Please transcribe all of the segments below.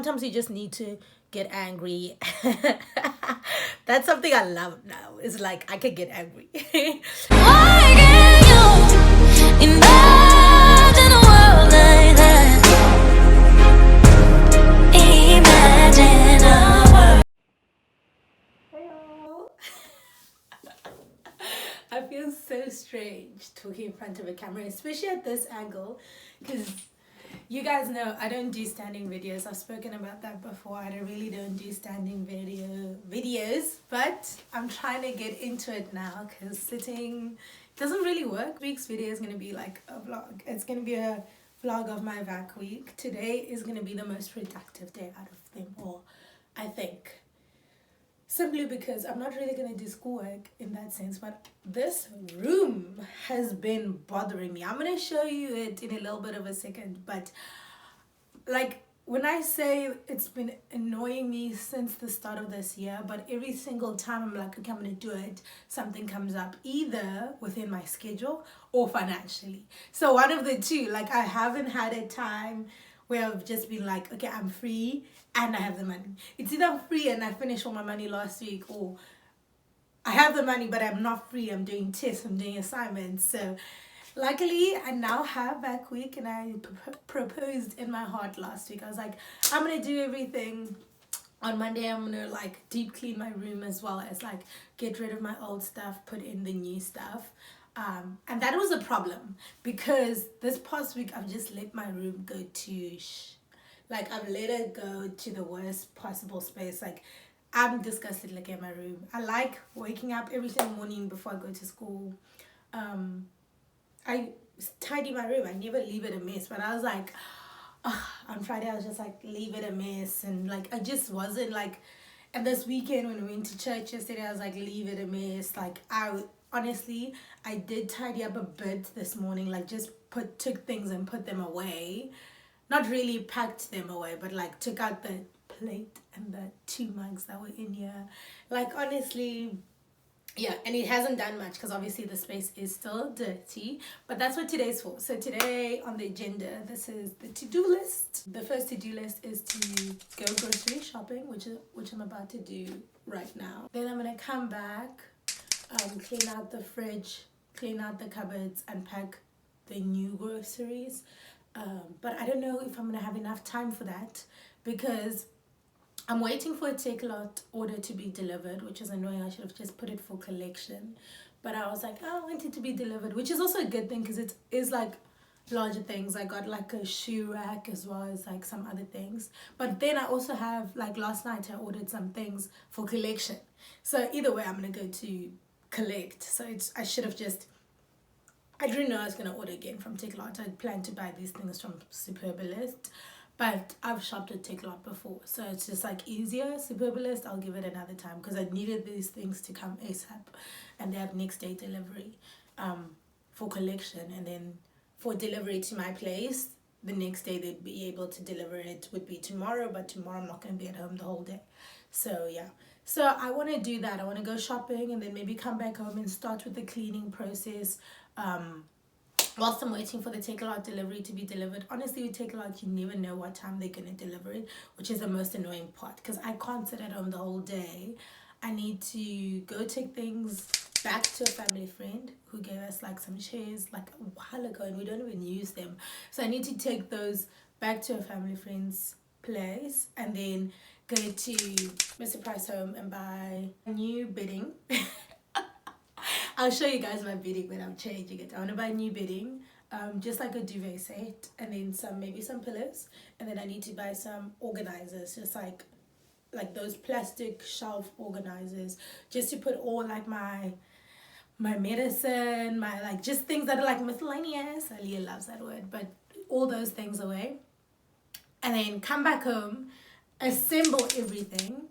Sometimes you just need to get angry. That's something I love now. It's like I can get angry. Why can't you imagine a world like that? Imagine a world. Hello. I feel so strange talking in front of a camera, especially at this angle, because you guys know I don't do standing videos. I've spoken about that before. I really don't do standing videos, but I'm trying to get into it now because sitting doesn't really work. This week's video is going to be like a vlog. It's going to be a vlog of my vac week. Today is going to be the most productive day out of them all, I think. Simply because I'm not really going to do schoolwork in that sense, but this room has been bothering me. I'm going to show you it in a little bit of a second, but like when I say it's been annoying me since the start of this year, but every single time I'm like, okay, I'm going to do it, something comes up either within my schedule or financially. So one of the two, like I haven't had a time where I've just been like, okay, I'm free and I have the money. It's either I'm free and I finished all my money last week, or I have the money but I'm not free. I'm doing tests, I'm doing assignments. So luckily I now have back week, and I proposed in my heart last week. I was like, I'm gonna do everything. On Monday I'm gonna like deep clean my room as well as like get rid of my old stuff, put in the new stuff. And that was a problem because this past week I've just let my room go to like I've let it go to the worst possible space. Like I'm disgusted looking at my room. I like waking up every single morning before I go to school. I tidy my room. I never leave it a mess, but I was like, on Friday I was just like, leave it a mess, and like I just wasn't like. And this weekend when we went to church yesterday, I was like, leave it a mess. Like honestly, I did tidy up a bit this morning, like just took things and put them away. Not really packed them away, but like took out the plate and the 2 mugs that were in here. Like honestly, yeah, and it hasn't done much because obviously the space is still dirty, but that's what today's for. So today on the agenda, this is the to-do list. The first to-do list is to go grocery shopping, which I'm about to do right now. Then I'm gonna come back, clean out the fridge, clean out the cupboards, and pack the new groceries. But I don't know if I'm gonna have enough time for that because I'm waiting for a Take-A-Lot order to be delivered, which is annoying. I should have just put it for collection, but I was like, oh, I want it to be delivered, which is also a good thing because it is like larger things. I got like a shoe rack as well as like some other things, but then I also have like last night I ordered some things for collection. So either way I'm gonna go to collect. So I should have just, I didn't know I was going to order again from Take-A-Lot. I planned to buy these things from Superbalist, but I've shopped at Take-A-Lot before. So it's just like easier. Superbalist, I'll give it another time because I needed these things to come ASAP. And they have next day delivery for collection. And then for delivery to my place, the next day they'd be able to deliver it would be tomorrow. But tomorrow I'm not going to be at home the whole day. So yeah. So I want to do that. I want to go shopping and then maybe come back home and start with the cleaning process. Whilst I'm waiting for the Take-A-Lot delivery to be delivered. Honestly, with Take-A-Lot, you never know what time they're going to deliver it, which is the most annoying part because I can't sit at home the whole day. I need to go take things back to a family friend who gave us like some chairs like a while ago and we don't even use them. So I need to take those back to a family friend's place and then go to Mr. Price Home and buy new bedding. I'll show you guys my bedding when I'm changing it. I want to buy new bedding, just like a duvet set, and then maybe some pillows, and then I need to buy some organizers, just like those plastic shelf organizers, just to put all like my medicine, my like just things that are like miscellaneous. Aliya loves that word, but all those things away, and then come back home, assemble everything,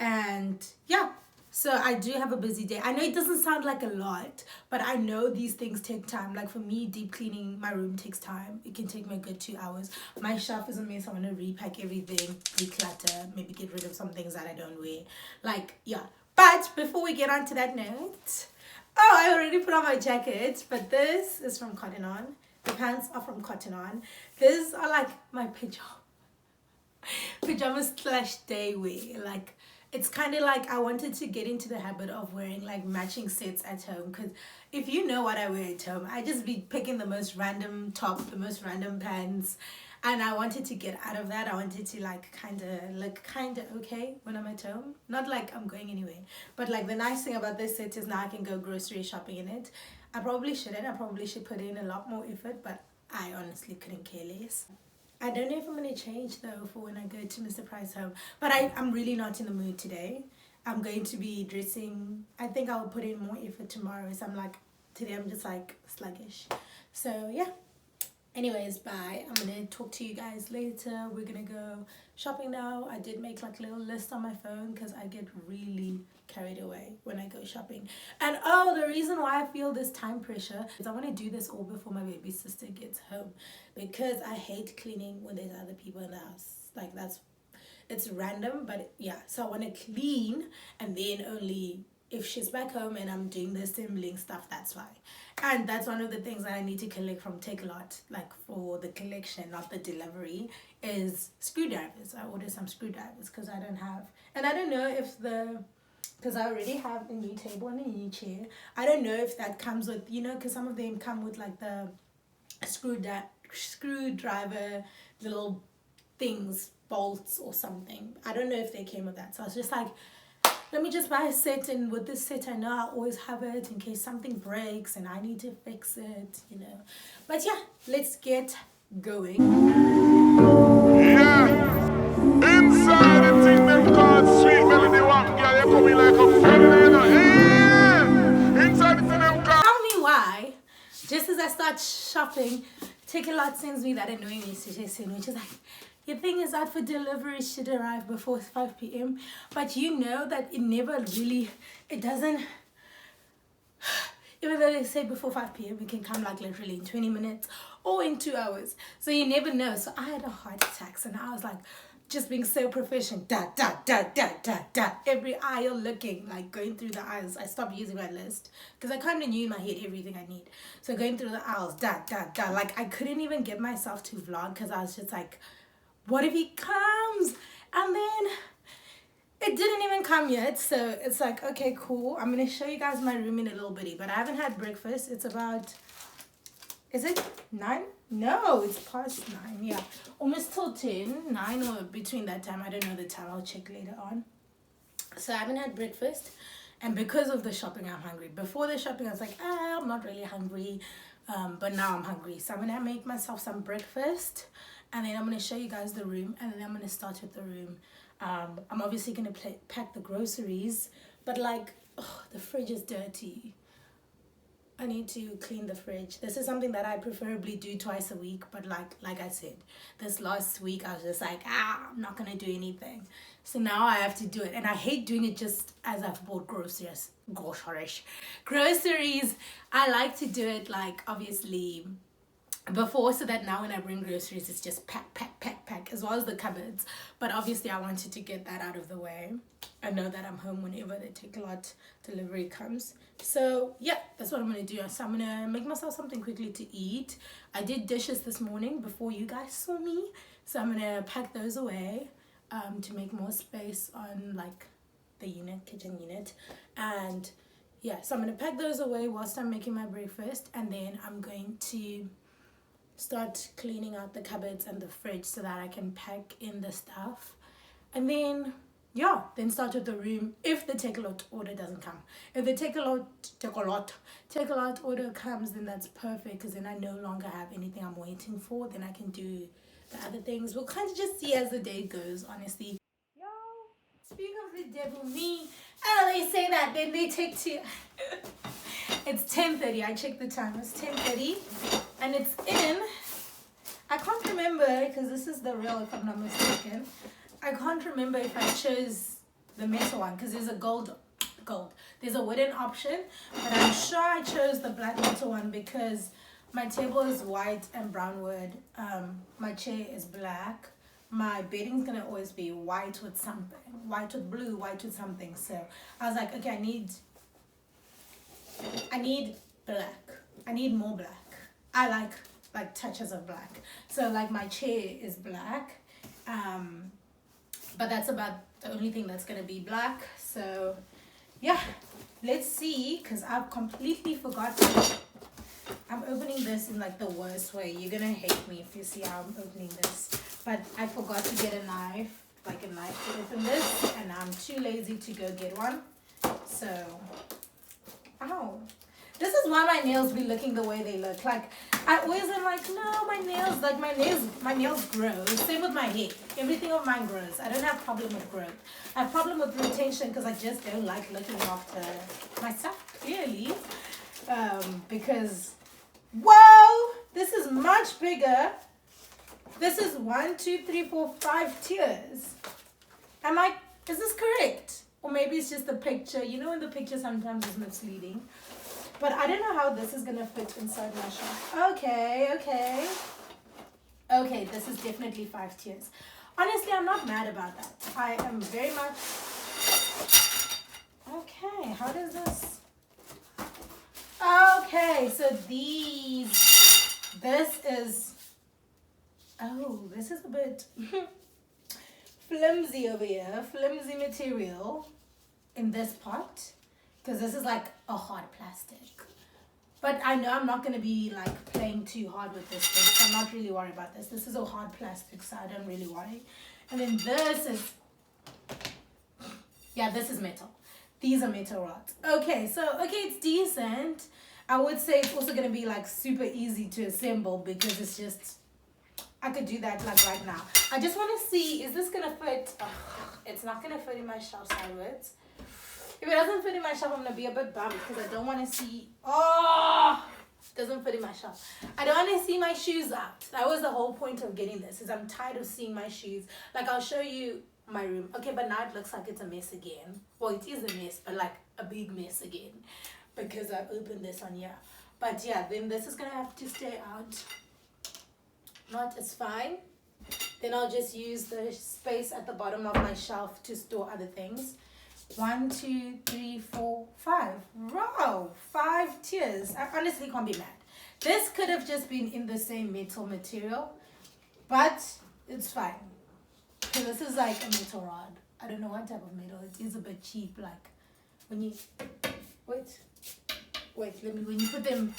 and yeah. So I do have a busy day. I know it doesn't sound like a lot, but I know these things take time. Like for me, deep cleaning my room takes time. It can take me a good 2 hours. My shelf is a mess. I want to repack everything, declutter, maybe get rid of some things that I don't wear. Like, yeah. But before we get on to that note, oh, I already put on my jacket, but this is from Cotton On. The pants are from Cotton On. These are like my pajamas. pajamas slash day wear. Like, it's kind of like I wanted to get into the habit of wearing like matching sets at home, because if you know what I wear at home, I just be picking the most random top, the most random pants, and I wanted to get out of that. I wanted to like kind of look kind of okay when I'm at home, not like I'm going anywhere, but like the nice thing about this set is now I can go grocery shopping in it. I probably shouldn't. I probably should put in a lot more effort, but I honestly couldn't care less. I don't know if I'm going to change though for when I go to Mr. Price home. But I'm really not in the mood today. I'm going to be dressing. I think I'll put in more effort tomorrow. So I'm like, today I'm just like sluggish. So yeah. Anyways, bye. I'm going to talk to you guys later. We're going to go shopping now. I did make like a little list on my phone because I get really carried away when I go shopping. And oh, the reason why I feel this time pressure is I want to do this all before my baby sister gets home, because I hate cleaning when there's other people in the house. Like, it's random, but yeah. So I want to clean, and then only if she's back home and I'm doing the assembling stuff, that's fine. And that's one of the things that I need to collect from Takealot, like for the collection, not the delivery, is screwdrivers. I ordered some screwdrivers because I don't have, and I don't know if because I already have a new table and a new chair. I don't know if that comes with, because some of them come with like the screwdriver little things, bolts or something. I don't know if they came with that. So I was just like, let me just buy a set, and with this set I know I always have it in case something breaks and I need to fix it, But yeah, let's get going. Yeah, inside the thing them called sweet melody walk, girl, you coming like a feminine, yeah. Inside the thing them called. Tell me why, just as I start shopping, Takealot sends me that annoying message, which is like, your thing is out for delivery, should arrive before 5 p.m. But you know that it never really, it doesn't, even though they say before 5 p.m, it can come like literally in 20 minutes or in 2 hours. So you never know. So I had a heart attack. So now I was like, just being so proficient, every aisle looking, like going through the aisles. I stopped using my list because I kind of knew in my head everything I need. So going through the aisles, like I couldn't even get myself to vlog because I was just like, what if he comes? And then it didn't even come yet. So it's like, okay, cool. I'm going to show you guys my room in a little bitty. But I haven't had breakfast. It's about, is it 9? No, it's past 9. Yeah, almost till 10. 9 or between that time. I don't know the time. I'll check later on. So I haven't had breakfast. And because of the shopping, I'm hungry. Before the shopping, I was like, I'm not really hungry. But now I'm hungry. So I'm going to make myself some breakfast. And then I'm going to show you guys the room. And then I'm going to start with the room. I'm obviously going to pack the groceries. But like, the fridge is dirty. I need to clean the fridge. This is something that I preferably do twice a week. But like I said, this last week I was just like, I'm not going to do anything. So now I have to do it. And I hate doing it just as I've bought groceries. Groceries. I like to do it like obviously before, so that now when I bring groceries it's just pack, as well as the cupboards. But obviously I wanted to get that out of the way. I know that I'm home whenever the Takealot delivery comes. So yeah, that's what I'm gonna do. So I'm gonna make myself something quickly to eat. I did dishes this morning before you guys saw me, so I'm gonna pack those away to make more space on like the kitchen unit. And yeah, so I'm gonna pack those away whilst I'm making my breakfast, and then I'm going to start cleaning out the cupboards and the fridge so that I can pack in the stuff. And then yeah, then start with the room if the Takealot order doesn't come. If the Takealot order comes, then that's perfect, because then I no longer have anything I'm waiting for. Then I can do the other things. We'll kind of just see as the day goes, honestly. Yo, speak of the devil, me. Oh, they say that, then they take two. It's 10:30. I checked the time. It's 10:30. And it's in, I can't remember, because this is the real, if I'm not mistaken. I can't remember if I chose the metal one, because there's a gold. There's a wooden option, but I'm sure I chose the black metal one because my table is white and brown wood. My chair is black. My bedding's gonna always be white with something, white with blue, white with something. So I was like, okay, I need black. I need more black. I like touches of black. So like my chair is black, But that's about the only thing that's gonna be black. So yeah, let's see, because I've completely forgotten. I'm opening this in like the worst way. You're gonna hate me if you see how I'm opening this. But I forgot to get a knife, like a knife to open this, and I'm too lazy to go get one. So, ow. This is why my nails be looking the way they look. Like, I always am like, no, my nails grow. Same with my hair. Everything of mine grows. I don't have problem with growth. I have problem with retention because I just don't like looking after myself, clearly. Because, whoa, this is much bigger. This is 1, 2, 3, 4, 5 tiers. Is this correct? Or maybe it's just the picture. You know, in the picture sometimes is misleading. But I don't know how this is going to fit inside my shop. Okay, this is definitely 5 tiers. Honestly, I'm not mad about that. I am very much... Okay, how does this... Okay, so this is... Oh, this is a bit flimsy over here. Flimsy material in this part. Because this is like a hard plastic. But I know I'm not going to be like playing too hard with this thing. So I'm not really worried about this. This is a hard plastic, so I don't really worry. And then this is... Yeah, this is metal. These are metal rods. Okay, it's decent. I would say it's also going to be like super easy to assemble because it's just... I could do that like right now. I just want to see, is this going to fit? It's not going to fit in my shelf sideways. If it doesn't fit in my shelf, I'm going to be a bit bummed because I don't want to see... Oh! It doesn't fit in my shelf. I don't want to see my shoes out. That was the whole point of getting this, is I'm tired of seeing my shoes. Like, I'll show you my room. Okay, but now it looks like it's a mess again. Well, it is a mess, but like a big mess again. Because I opened this on here. But yeah, then this is going to have to stay out. Not, it's fine. Then I'll just use the space at the bottom of my shelf to store other things. 1, 2, 3, 4, 5. Wow, 5 tiers. I honestly can't be mad. This could have just been in the same metal material, but it's fine. So this is like a metal rod. I don't know what type of metal. It is a bit cheap. Like when you when you put them.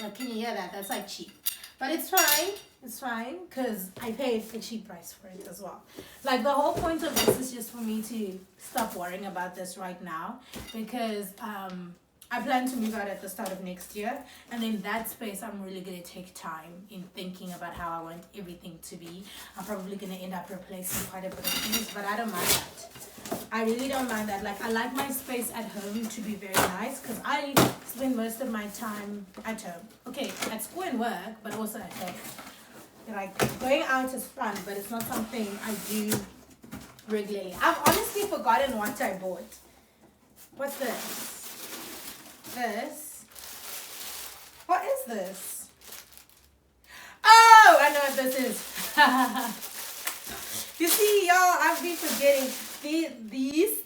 Like, can you hear that? That's like cheap. But it's fine, because I paid a cheap price for it as well. Like, the whole point of this is just for me to stop worrying about this right now, because I plan to move out at the start of next year, and in that space I'm really going to take time in thinking about how I want everything to be. I'm probably going to end up replacing quite a bit of things, but I don't mind that. I really don't mind that. Like, I like my space at home to be very nice because I spend most of my time at home. Okay, at school and work, but also at home. Like, going out is fun, but it's not something I do regularly. I've honestly forgotten what I bought. What's this? This? What is this? Oh, I know what this is. You see, y'all, I've been forgetting. These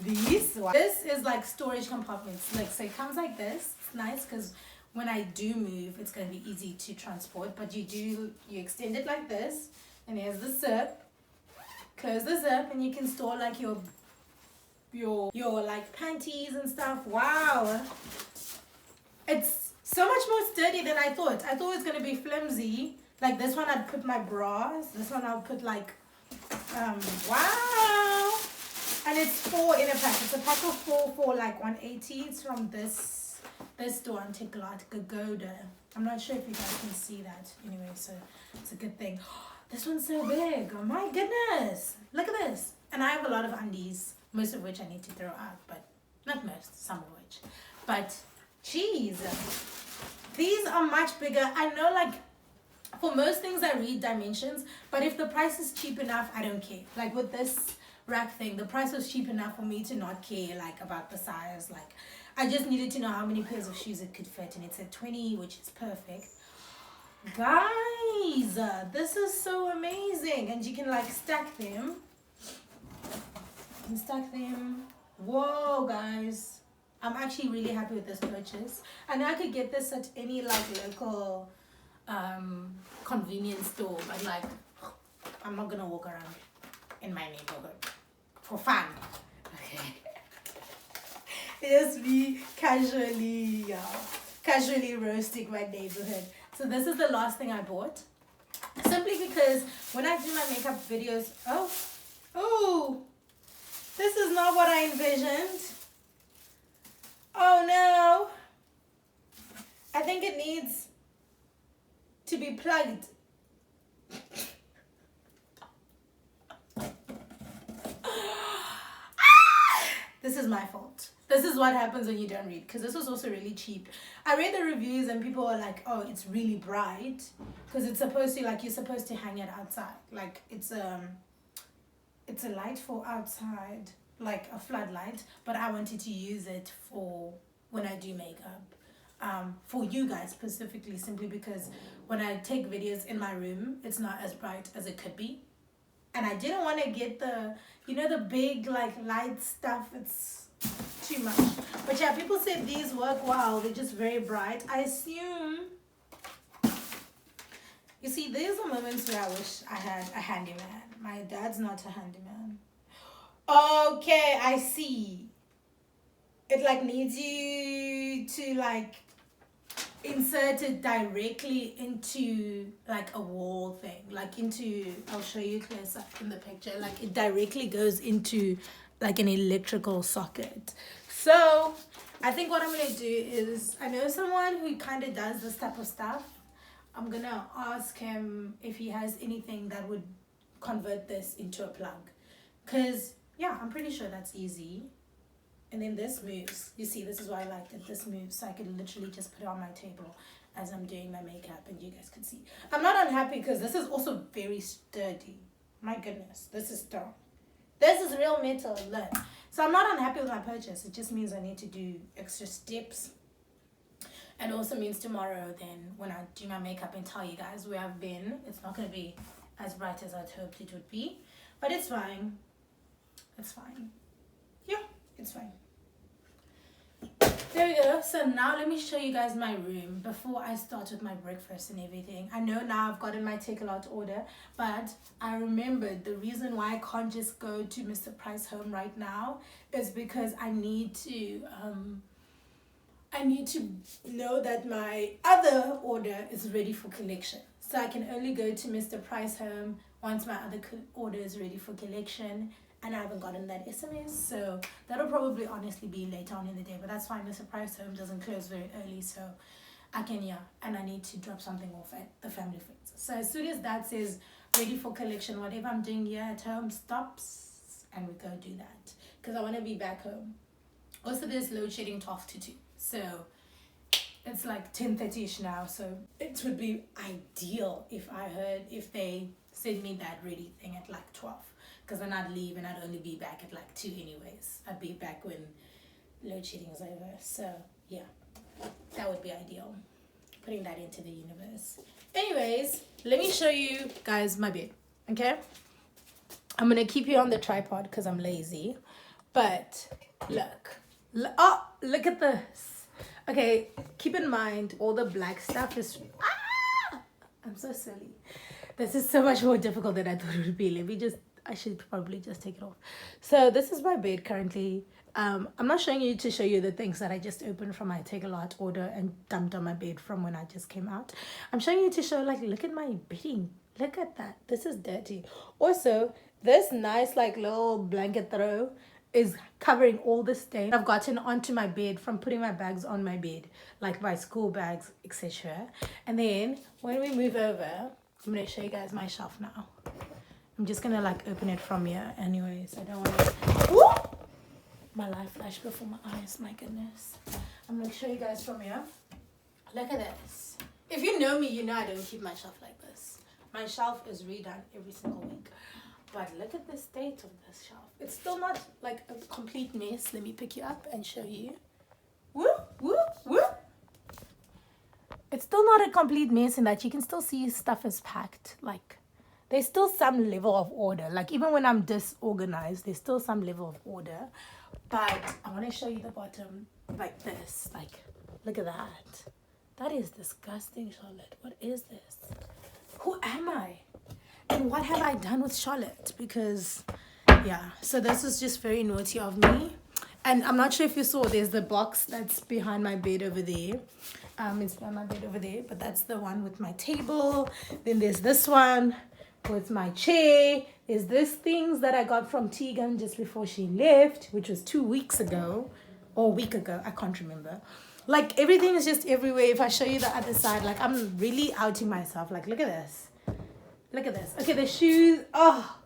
this is like storage compartments. Like, so it comes like this. It's nice because when I do move, it's going to be easy to transport. But you extend it like this, and here's the zip. Close the zip, and you can store like your like panties and stuff. Wow, it's so much more sturdy than I thought. I thought it was going to be flimsy. Like, this one I'd put my bras. This one I'll put like wow. And it's 4 in a pack. It's a pack of 4 for like 180. It's from this store on Gagoda. I'm not sure if you guys can see that. Anyway, so it's a good thing. This one's so big. Oh my goodness. Look at this. And I have a lot of undies, most of which I need to throw out, but not most, some of which. But geez, these are much bigger. I know, like, for most things I read dimensions, but if the price is cheap enough, I don't care. Like with this rack thing, the price was cheap enough for me to not care like about the size. Like, I just needed to know how many pairs of shoes it could fit, and it's at 20, which is perfect. Guys, this is so amazing. And you can like stack them. Whoa, guys, I'm actually really happy with this purchase. I know I could get this at any like local convenience store, but like I'm not gonna walk around in my neighborhood for fun. Okay. Just be casually roasting my neighborhood. So this is the last thing I bought. Simply because when I do my makeup videos, oh, this is not what I envisioned. Oh no. I think it needs to be plugged. This is my fault. This is what happens when you don't read, because this was also really cheap. I read the reviews and people are like, oh, it's really bright because it's supposed to, like, you're supposed to hang it outside. Like, it's a light for outside, like a floodlight, but I wanted to use it for when I do makeup. For you guys specifically, simply because when I take videos in my room, it's not as bright as it could be. And I didn't want to get the, you know, the big like light stuff. It's too much. But yeah, people said these work well. They're just very bright. I assume, you see, there's are moments where I wish I had a handyman. My dad's not a handyman. Okay, I see. It like needs you to like insert it directly into like a wall thing, like into, I'll show you close up in the picture, like it directly goes into like an electrical socket. So I think what I'm gonna do is, I know someone who kind of does this type of stuff. I'm gonna ask him if he has anything that would convert this into a plug, because yeah, I'm pretty sure that's easy. And then this moves. You see, this is why I liked it. This moves, so I can literally just put it on my table as I'm doing my makeup, and you guys can see. I'm not unhappy because this is also very sturdy. My goodness, this is strong. This is real metal, look. So I'm not unhappy with my purchase. It just means I need to do extra steps. And also means tomorrow then, when I do my makeup and tell you guys where I've been, it's not going to be as bright as I'd hoped it would be. But it's fine. It's fine. Yeah. It's fine. There we go. So now let me show you guys my room before I start with my breakfast and everything. I know now I've gotten my take-a-lot order, but I remembered the reason why I can't just go to Mr. Price Home right now is because I need to know that my other order is ready for collection. So I can only go to Mr. Price Home once my other order is ready for collection. And I haven't gotten that SMS, so that'll probably honestly be later on in the day, but that's fine. Mr. Price Home doesn't close very early, so I can, yeah, and I need to drop something off at the family friends. So as soon as that says ready for collection, whatever I'm doing here at home stops, and we go do that, because I want to be back home. Also, there's load shedding 12 to 2, so it's like 10:30ish now, so it would be ideal if they send me that ready thing at like 12. Because then I'd leave and I'd only be back at like 2 anyways. I'd be back when load shedding is over. So yeah, that would be ideal. Putting that into the universe. Anyways, let me show you guys my bed. Okay? I'm going to keep you on the tripod because I'm lazy. But look. Look at this. Okay, keep in mind all the black stuff is... I'm so silly. This is so much more difficult than I thought it would be. I should probably just take it off. So this is my bed currently. I'm not showing you to show you the things that I just opened from my take-a-lot order and dumped on my bed from when I just came out. I'm showing you to show, like, look at my bedding. Look at that. This is dirty. Also, this nice, like, little blanket throw is covering all the stain I've gotten onto my bed from putting my bags on my bed, like my school bags, etc. And then when we move over, I'm going to show you guys my shelf now. I'm just gonna like open it from here anyways. I don't want to... Woo! My life flashed before my eyes, my goodness. I'm gonna show you guys from here. Look at this. If you know me, you know I don't keep my shelf like this. My shelf is redone every single week. But look at the state of this shelf. It's still not like a complete mess. Let me pick you up and show you. Woo! Woo! Woo! It's still not a complete mess in that you can still see stuff is packed. Like, there's still some level of order. Like, even when I'm disorganized, there's still some level of order. But I want to show you the bottom like this. Like, look at that. That is disgusting, Charlotte. What is this? Who am I? And what have I done with Charlotte? Because, yeah, so this was just very naughty of me. And I'm not sure if you saw, there's the box that's behind my bed over there. It's behind my bed over there, but that's the one with my table. Then there's this one with my chair. There's this things that I got from Tegan just before she left, which was 2 weeks ago or a week ago. I can't remember. Like, everything is just everywhere. If I show you the other side, like, I'm really outing myself. Like, look at this. Look at this. Okay, the shoes. Oh,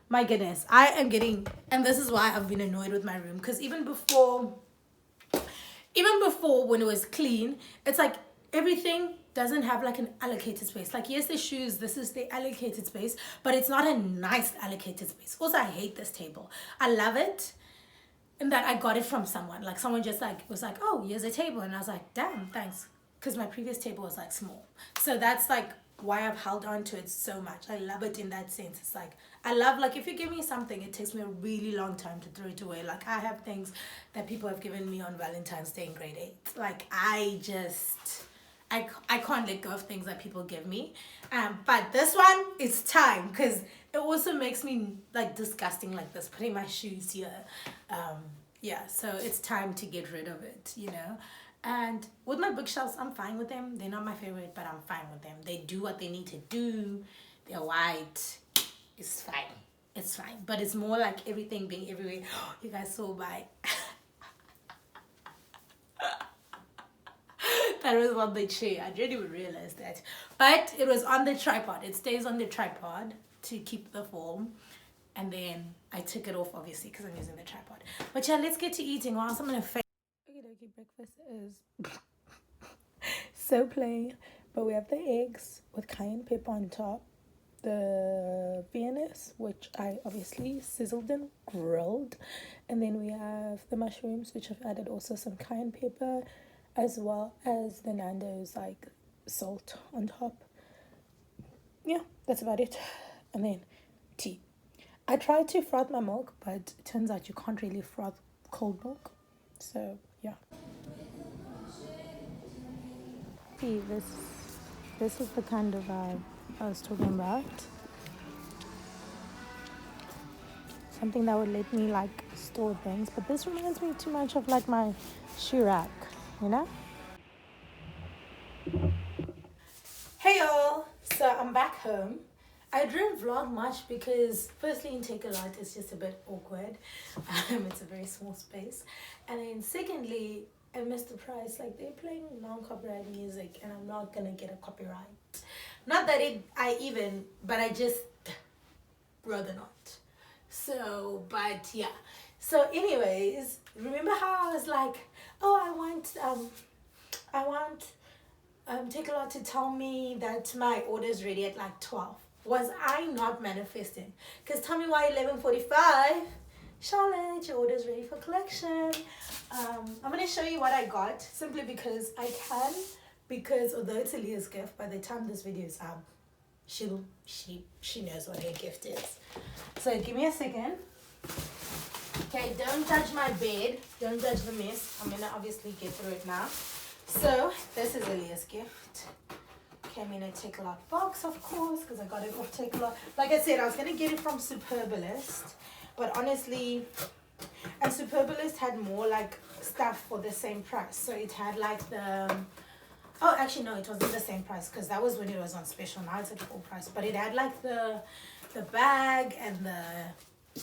my goodness. I am getting... And this is why I've been annoyed with my room. Because even before when it was clean, it's like everything doesn't have like an allocated space. Like, yes, the shoes, this is the allocated space, but it's not a nice allocated space. Also, I hate this table. I love it in that I got it from someone. Like, someone just like was like, oh, here's a table. And I was like, damn, thanks. Because my previous table was like small. So that's like why I've held on to it so much. I love it in that sense. It's like, I love, like, if you give me something, it takes me a really long time to throw it away. Like, I have things that people have given me on Valentine's Day in grade 8. Like, I can't let go of things that people give me. But this one, it's time, because it also makes me like disgusting like this, putting my shoes here. Yeah, so it's time to get rid of it, you know. And with my bookshelves, I'm fine with them. They're not my favorite, but I'm fine with them. They do what they need to do. They're white. It's fine. It's fine. But it's more like everything being everywhere. You guys saw my... that was on the chair. I didn't even realize that. But it was on the tripod. It stays on the tripod to keep the form. And then I took it off, obviously, because I'm using the tripod. But yeah, let's get to eating, or else I'm going to fail. Okay, breakfast is so plain, but we have the eggs with cayenne pepper on top, the Viennese, which I obviously sizzled and grilled, and then we have the mushrooms, which I've added also some cayenne pepper, as well as the Nando's like salt on top. Yeah, that's about it. And then tea. I tried to froth my milk, but it turns out you can't really froth cold milk. So yeah. See, this is the kind of vibe I was talking about. Something that would let me like store things, but this reminds me too much of like my shoe rack, you know? Hey y'all, so I'm back home. I didn't vlog much because firstly in Take-A-Lot it's just a bit awkward. It's a very small space. And then secondly, I missed the price. Like, they're playing non-copyright music and I'm not gonna get a copyright. Not that but I just rather not. So, but yeah. So anyways, remember how I was like, oh, I want Take-A-Lot to tell me that my order is ready at like 12. Was I not manifesting? Because tell me why 11:45. Charlotte, your order is ready for collection. I'm going to show you what I got simply because I can. Because although it's Aliya's gift, by the time this video is up, she knows what her gift is. So give me a second. Okay, don't judge my bed. Don't judge the mess. I'm going to obviously get through it now. So this is Aliya's gift. Came in a Take-A-Lot box, of course, because I got it off Take-A-Lot. Like I said, I was going to get it from Superbalist, but honestly, and Superbalist had more like stuff for the same price. So it had like the, oh, actually no, it wasn't the same price because that was when it was on special. Now it's at full price, but it had like the bag and the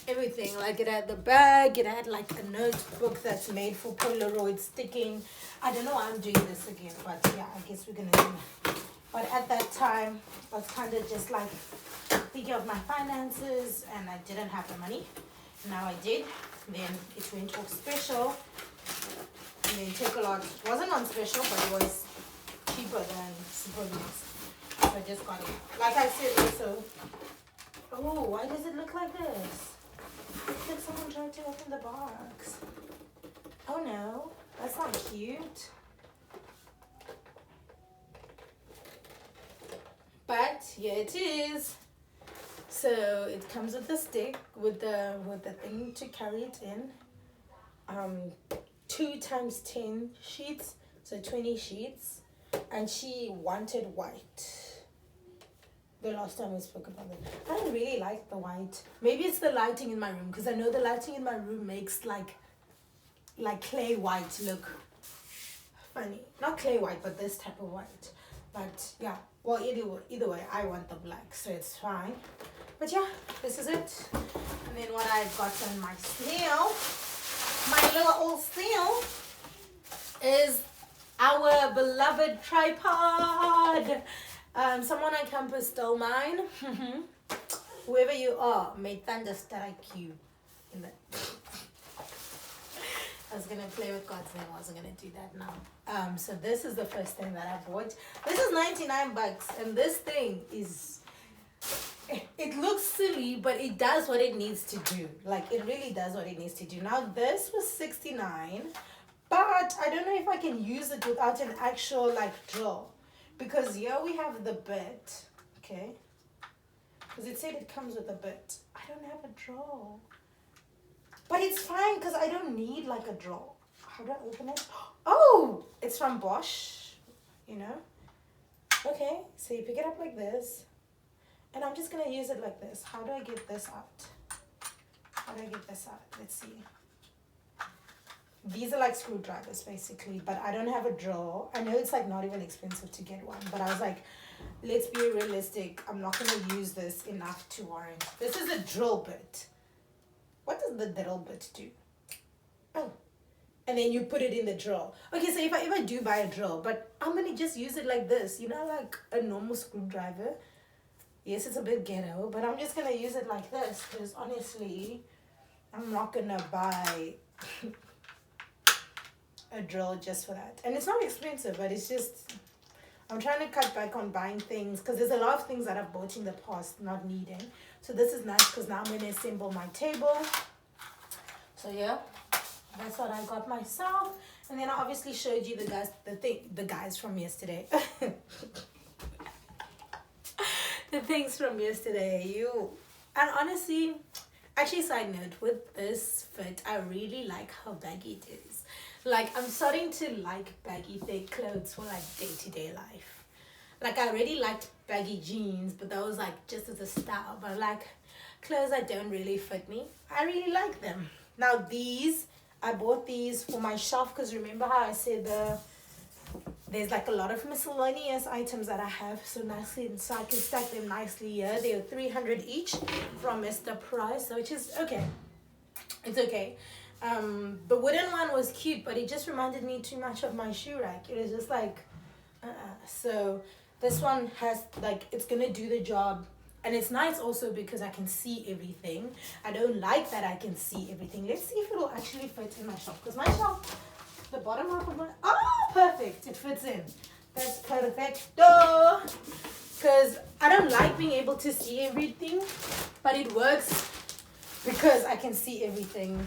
everything. Like it had the bag, it had like a notebook that's made for Polaroid sticking. I don't know why I'm doing this again, but yeah, I guess we're gonna do it. But at that time, I was kind of just like thinking of my finances and I didn't have the money. Now I did. Then it went off special. And then Take-A-Lot wasn't on special, but it was cheaper than Superbalist. So I just got it. Like I said also, oh, why does it look like this? It's like someone tried to open the box. Oh no, that's not cute. But here it is. So it comes with the stick with the thing to carry it in. 2 times 10 sheets, so 20 sheets. And she wanted white. the last time we spoke about it. I don't really like the white. Maybe it's the lighting in my room, because I know the lighting in my room makes like clay white look funny. Not clay white, but this type of white. But yeah, well, either way, I want the black, so it's fine. But yeah, this is it. And then what I've got on my snail, my little old snail, is our beloved tripod. Someone on campus stole mine. Whoever you are, may thunder strike you. In the I was gonna play with God's name. I wasn't gonna do that now. So this is the first thing that I bought. This is 99 bucks, and this thing is. It looks silly, but it does what it needs to do. Like, it really does what it needs to do. Now, this was 69, but I don't know if I can use it without an actual, like, drill. Because here we have the bit, okay? Because it said it comes with a bit. I don't have a drill. But it's fine, because I don't need, like, a drill. How do I open it? Oh! It's from Bosch, you know? Okay, so you pick it up like this. And I'm just going to use it like this. How do I get this out? How do I get this out? Let's see. These are like screwdrivers, basically. But I don't have a drill. I know it's like not even expensive to get one. But I was like, let's be realistic. I'm not going to use this enough to warrant. This is a drill bit. What does the drill bit do? Oh. And then you put it in the drill. Okay, so if I do buy a drill. But I'm going to just use it like this. You know, like a normal screwdriver. Yes, it's a bit ghetto, but I'm just going to use it like this, because honestly, I'm not going to buy a drill just for that. And it's not expensive, but it's just, I'm trying to cut back on buying things, because there's a lot of things that I've bought in the past not needing. So this is nice, because now I'm going to assemble my table. So yeah, that's what I got myself. And then I obviously showed you the guys from yesterday. The things from yesterday, and honestly, actually, side note, with this fit, I really like how baggy it is. Like, I'm starting to like baggy thick clothes for like day-to-day life. Like, I already liked baggy jeans, but that was like just as a style. But like clothes that don't really fit me, I really like them. Now these, I bought these for my shelf, because remember how I said there's like a lot of miscellaneous items that I have, so nicely, so I can stack them nicely here. They're 300 each from Mr. Price, which is okay. It's okay. The wooden one was cute, but it just reminded me too much of my shoe rack. It was just like, so this one has like, it's gonna do the job, and it's nice also because I can see everything. I don't like that I can see everything. Let's see if it'll actually fit in my shelf, because my shelf, the bottom half of my, perfect, it fits in. That's perfect. Because I don't like being able to see everything, but it works because I can see everything.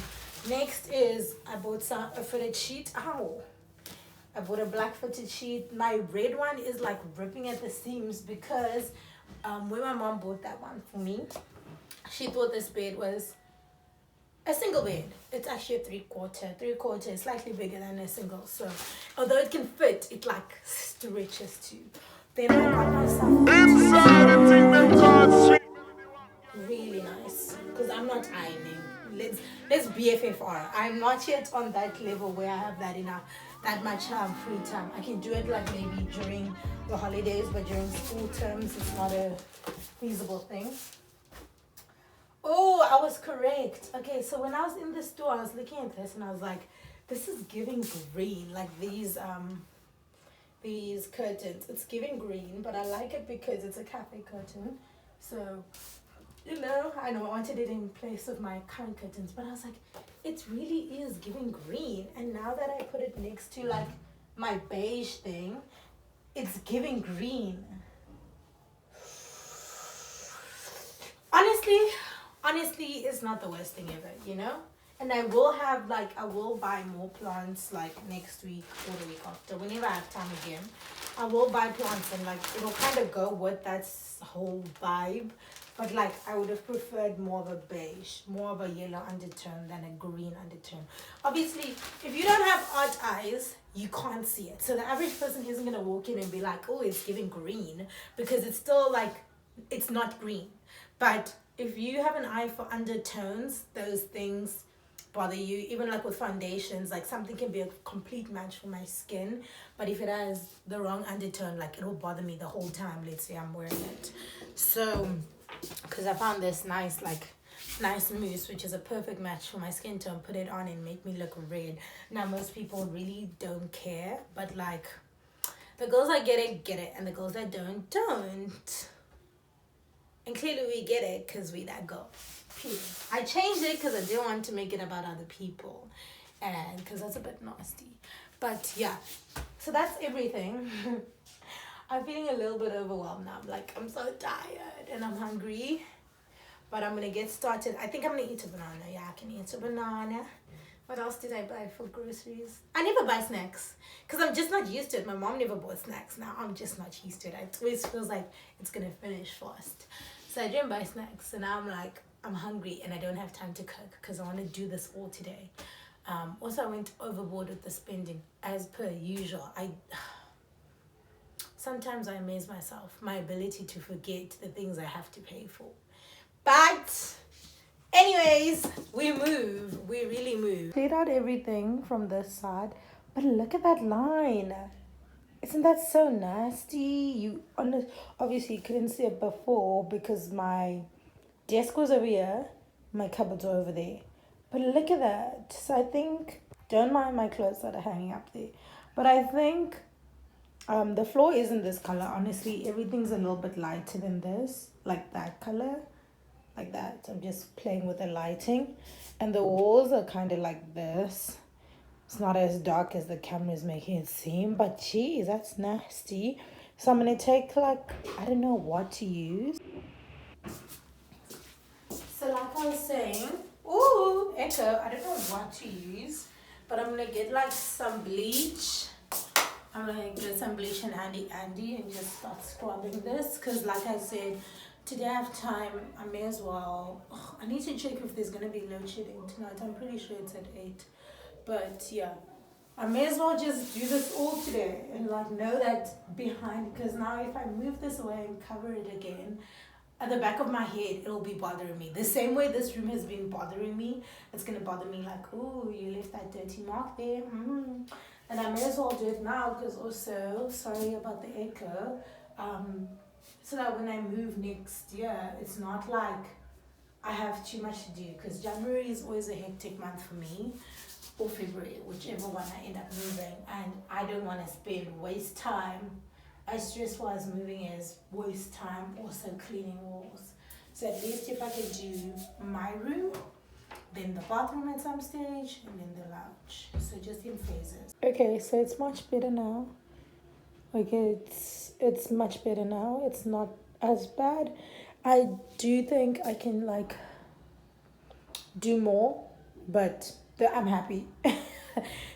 Next is I bought a fitted sheet. I bought a black fitted sheet. My red one is like ripping at the seams, because when my mom bought that one for me, she thought this bed was a single bed. It's actually a three-quarter is slightly bigger than a single. So although it can fit, it like stretches too. Then I got myself Inside the thing them called sweet. really nice, because I'm not ironing. Let's BFFR. I'm not yet on that level where I have that much free time. I can do it like maybe during the holidays, but during school terms, it's not a feasible thing. Oh, I was correct. Okay, so when I was in the store, I was looking at this and I was like, this is giving green. Like these curtains. It's giving green, but I like it because it's a cafe curtain. So, you know, I wanted it in place of my current curtains, but I was like, it really is giving green. And now that I put it next to like my beige thing, it's giving green. Honestly, it's not the worst thing ever, you know? And I will buy more plants like next week or the week after, whenever I have time again. I will buy plants, and like it'll kind of go with that whole vibe. But like I would have preferred more of a beige, more of a yellow undertone than a green undertone. Obviously, if you don't have art eyes, you can't see it. So the average person isn't going to walk in and be like, oh, it's giving green, because it's still like it's not green. But if you have an eye for undertones, those things bother you. Even like with foundations, like something can be a complete match for my skin, but if it has the wrong undertone, like it'll bother me the whole time, let's say I'm wearing it. So because I found this nice mousse, which is a perfect match for my skin tone, put it on and make me look red. Now most people really don't care, but like the girls that get it, and the girls that don't. And clearly we get it because we that girl. Period. I changed it because I didn't want to make it about other people, and because that's a bit nasty. But yeah, so that's everything. I'm feeling a little bit overwhelmed now. I'm so tired and I'm hungry, but I'm gonna get started. I think I'm gonna eat a banana. Yeah, I can eat a banana. What else did I buy for groceries? I never buy snacks because I'm just not used to it. My mom never bought snacks. Now I'm just not used to it. It always feels like it's gonna finish fast. So I didn't buy snacks, and now I'm hungry and I don't have time to cook because I want to do this all today. Also, I went overboard with the spending as per usual. Sometimes I amaze myself, my ability to forget the things I have to pay for. But anyways, we really move. Cleared out everything from this side, but look at that line. Isn't that so nasty? You obviously couldn't see it before because my desk was over here, my cupboards are over there. But look at that. So I think, don't mind my clothes that are hanging up there, but I think the floor isn't this color. Honestly, everything's a little bit lighter than this, like that color, like that. I'm just playing with the lighting, and the walls are kind of like this. It's not as dark as the camera is making it seem, but geez, that's nasty. So I'm gonna take I don't know what to use. So like I was saying, ooh, echo, I don't know what to use, but I'm gonna get some bleach. I'm gonna get some bleach and Andy and just start scrubbing this, because like I said, today I have time. I may as well. I need to check if there's gonna be load shedding tonight. I'm pretty sure it's at 8. But yeah, I may as well just do this all today and know that behind, because now if I move this away and cover it again, at the back of my head it'll be bothering me. The same way this room has been bothering me, it's gonna bother me oh, you left that dirty mark there. And I may as well do it now, because also, sorry about the echo, so that when I move next year, it's not I have too much to do, because January is always a hectic month for me, or February, whichever one I end up moving, and I don't want to waste time. As stressful as moving is, waste time also cleaning walls. So at least if I could do my room, then the bathroom at some stage, and then the lounge. So just in phases. Okay, so it's much better now. It's much better now. It's not as bad. I do think I can do more, but I'm happy.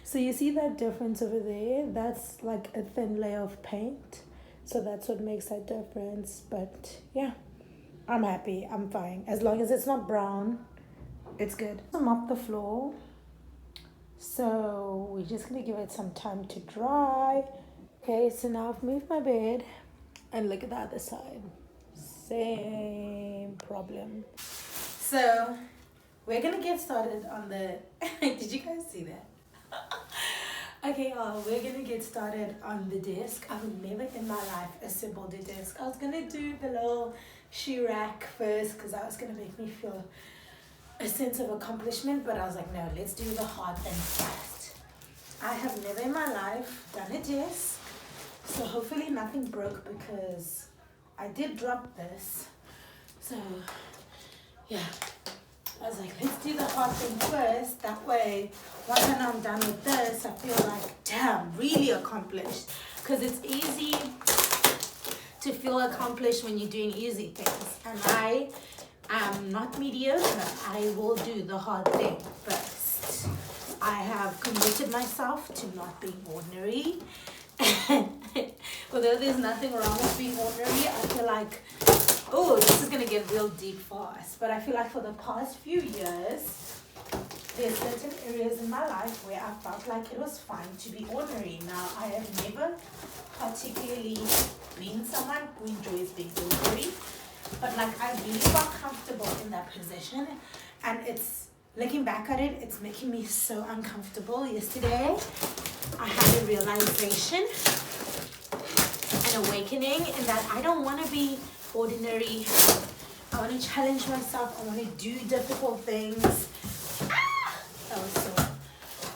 So you see that difference over there? That's a thin layer of paint. So that's what makes that difference. But yeah, I'm happy. I'm fine. As long as it's not brown, it's good. I mop the floor. So we're just going to give it some time to dry. Okay, so now I've moved my bed. And look at the other side. Same problem. So we're gonna get started on the did you guys see that? Okay, we're gonna get started on the desk. I've never in my life assembled a desk. I was gonna do the little shoe rack first, because that was gonna make me feel a sense of accomplishment, but I was like, no, let's do the hard thing first. I have never in my life done a desk, so hopefully nothing broke, because I did drop this. So yeah, I was like, let's do the hard thing first. That way, once I'm done with this, I feel damn, really accomplished. Because it's easy to feel accomplished when you're doing easy things. And I am not mediocre. I will do the hard thing first. I have committed myself to not being ordinary. Although there's nothing wrong with being ordinary, I feel oh, this is going to get real deep fast. But I feel for the past few years, there's certain areas in my life where I felt it was fine to be ordinary. Now, I have never particularly been someone who enjoys being ordinary. But like I really got comfortable in that position, and it's looking back at it, it's making me so uncomfortable. Yesterday I had a realization, an awakening, in that I don't want to be ordinary. I want to challenge myself. I want to do difficult things. Ah, that was so.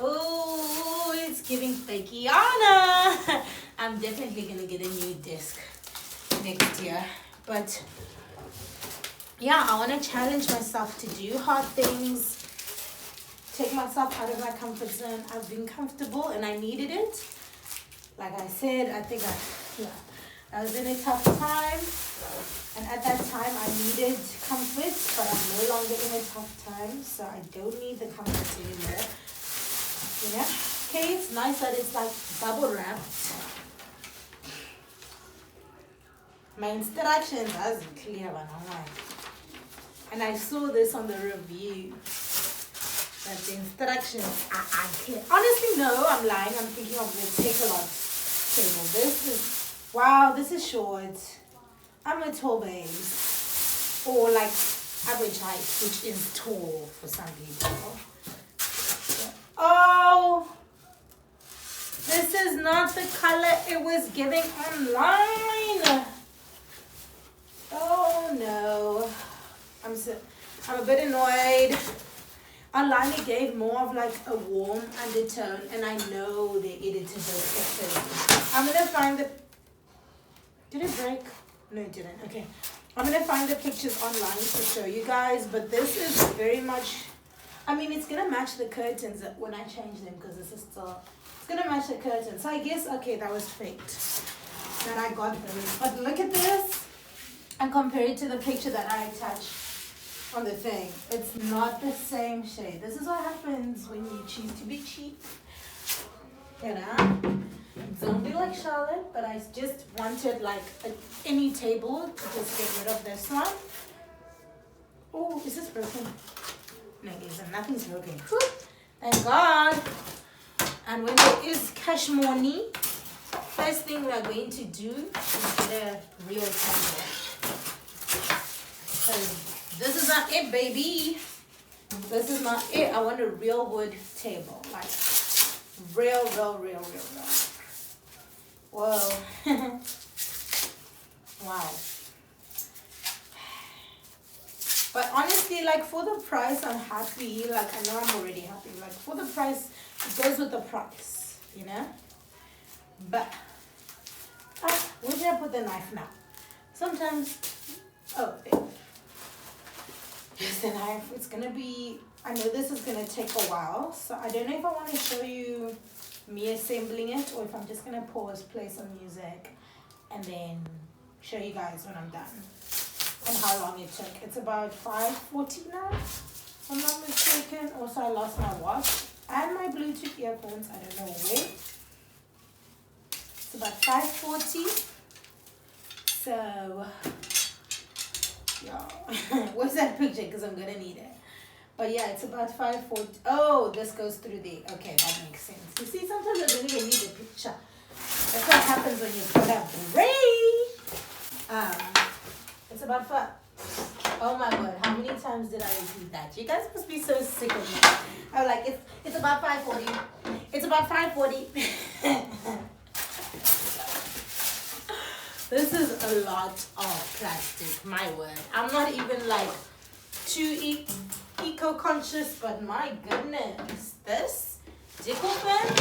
Oh, it's giving fakiana. I'm definitely gonna get a new disc next year, but yeah, I want to challenge myself to do hard things, take myself out of my comfort zone. I've been comfortable and I needed it. Like I said, I was in a tough time, and at that time I needed comfort, but I'm no longer in a tough time, so I don't need the comfort anymore. You know? Okay, it's nice that it's like bubble wrapped. My instructions wasn't clear when I'm like, and I saw this on the review that the instructions are unclear. Honestly, no, I'm lying. I'm thinking of the Take-A-Lot table. This is, wow, this is short. I'm a tall babe. Or like average height, which is tall for some people. Oh, this is not the color it was giving online. Oh no. I'm a bit annoyed. Online it gave more of like a warm undertone, and I know they edited those pictures. I'm gonna find the. Did it break? No, it didn't. Okay. I'm gonna find the pictures online to show you guys, but this is very much. I mean, it's gonna match the curtains when I change them, because this is still. It's gonna match the curtains. So I guess okay, that was faked. That I got them. But look at this, and compare it to the picture that I attached on the thing. It's not the same shade. This is what happens when you choose to be cheap. You know? Don't be like Charlotte, but I just wanted like any table to just get rid of this one. Oh, is this broken? No, it isn't. Nothing's broken. Whew. Thank God. And when there is cash money, first thing we are going to do is get a real table. Because this is not it, baby. This is not it. I want a real wood table. Like, real. Whoa. Wow. But honestly, like, for the price, I'm happy. Like, I know I'm already happy. Like, for the price, it goes with the price, you know? But, where did I put the knife now? Sometimes, oh, there. Here's the knife. It's gonna be, I know this is gonna take a while, so I don't know if I want to show you me assembling it, or if I'm just gonna pause, play some music, and then show you guys when I'm done and how long it took. It's about 5:40 now, if I'm not mistaken. Also, I lost my watch and my Bluetooth earphones. I don't know where. It's about 5:40. So yeah. Where's that picture? Because I'm gonna need it. But yeah, it's about 5:40. Oh, this goes through there. Okay, that makes sense. You see, sometimes I don't even need a picture. That's what happens when you put a brain. It's about 5. Oh my God, how many times did I repeat that? You guys must be so sick of me. I'm like, it's about 5:40. It's about 5:40. This is a lot of plastic, my word. I'm not even like too eco-conscious, but my goodness, this Dickle pen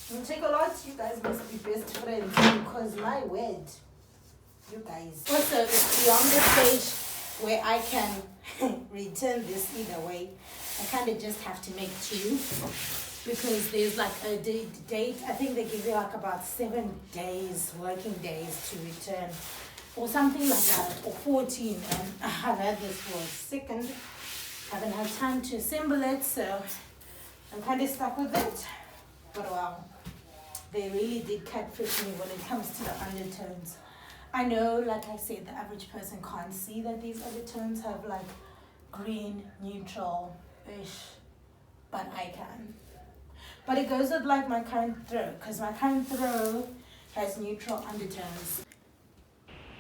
will take a lot. You guys must be best friends, because my word, you guys. Also, it's beyond the stage where I can return this either way. I kind of just have to make 2. Because there's like a date, I think they give you like about 7 days, working days to return, or something like that, or 14. And I've had this for a second. I haven't had time to assemble it, so I'm kind of stuck with it. But wow, they really did catfish me when it comes to the undertones. I know, like I said, the average person can't see that these undertones have like green, neutral-ish, but I can. But it goes with like my current throw, because my current throw has neutral undertones.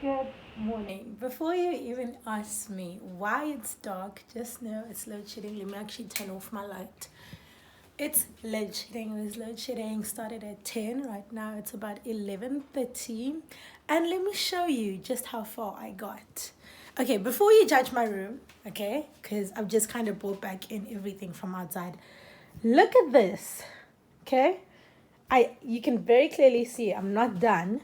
Good morning. Before you even ask me why it's dark, just know it's load shedding. Let me actually turn off my light. It's load shedding. It was load shedding. Started at 10. Right now it's about 11:30. And let me show you just how far I got. Okay, before you judge my room, okay, because I've just kind of brought back in everything from outside. Look at this, okay? You can very clearly see I'm not done.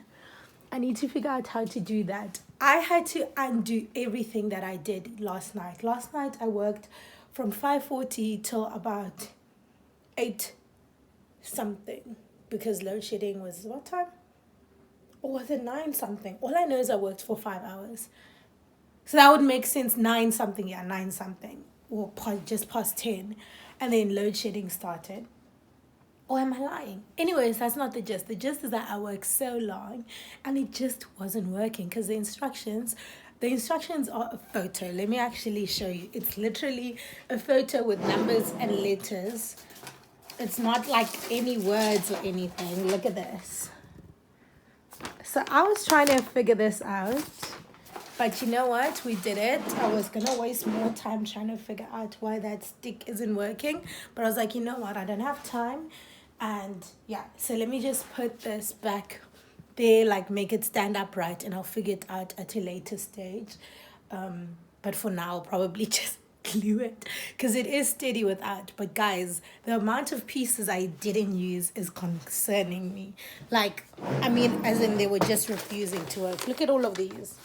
I need to figure out how to do that. I had to undo everything that I did last night. Last night I worked from 5:40 till about 8 something because load shedding was what time? Or was it 9 something? All I know is I worked for 5 hours. So that would make sense, 9 something, yeah, 9 something. Or just past 10. And then load shedding started. Or am I lying? Anyways, that's not the gist. The gist is that I worked so long and it just wasn't working because the instructions are a photo. Let me actually show you. It's literally a photo with numbers and letters. It's not like any words or anything. Look at this. So I was trying to figure this out. But you know what? We did it. I was going to waste more time trying to figure out why that stick isn't working. But I was like, you know what? I don't have time. And yeah, so let me just put this back there, like make it stand upright, and I'll figure it out at a later stage. But for now, I'll probably just glue it because it is steady without. But guys, the amount of pieces I didn't use is concerning me. Like, I mean, as in they were just refusing to work. Look at all of these.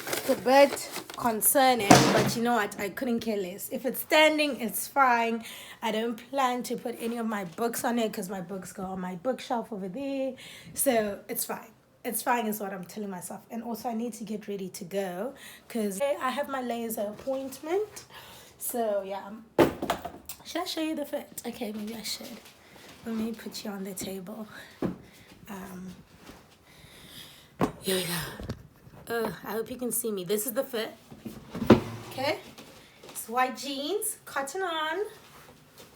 It's a bit concerning, but you know what? I couldn't care less. If it's standing, it's fine. I don't plan to put any of my books on it because my books go on my bookshelf over there. So it's fine. It's fine is what I'm telling myself. And also I need to get ready to go because I have my laser appointment. So yeah. Should I show you the fit? Okay, maybe I should. Let me put you on the table. Here we go. I hope you can see me. This is the fit. Okay. It's white jeans, cotton on.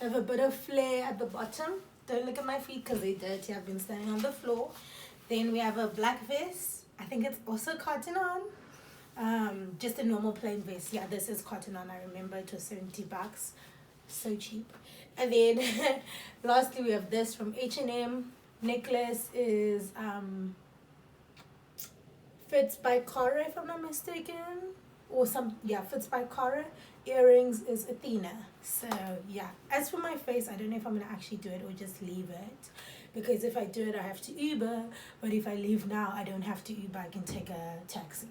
I have a bit of flare at the bottom. Don't look at my feet because they're dirty. I've been standing on the floor. Then we have a black vest. I think it's also cotton on. Just a normal plain vest. Yeah, this is cotton on. I remember it was $70. So cheap. And then lastly we have this from H&M. Necklace is Fits by Cara, if I'm not mistaken. Or Fits by Cara. Earrings is Athena. So yeah, as for my face, I don't know if I'm gonna actually do it or just leave it, because if I do it I have to Uber, but if I leave now I don't have to Uber, I can take a taxi.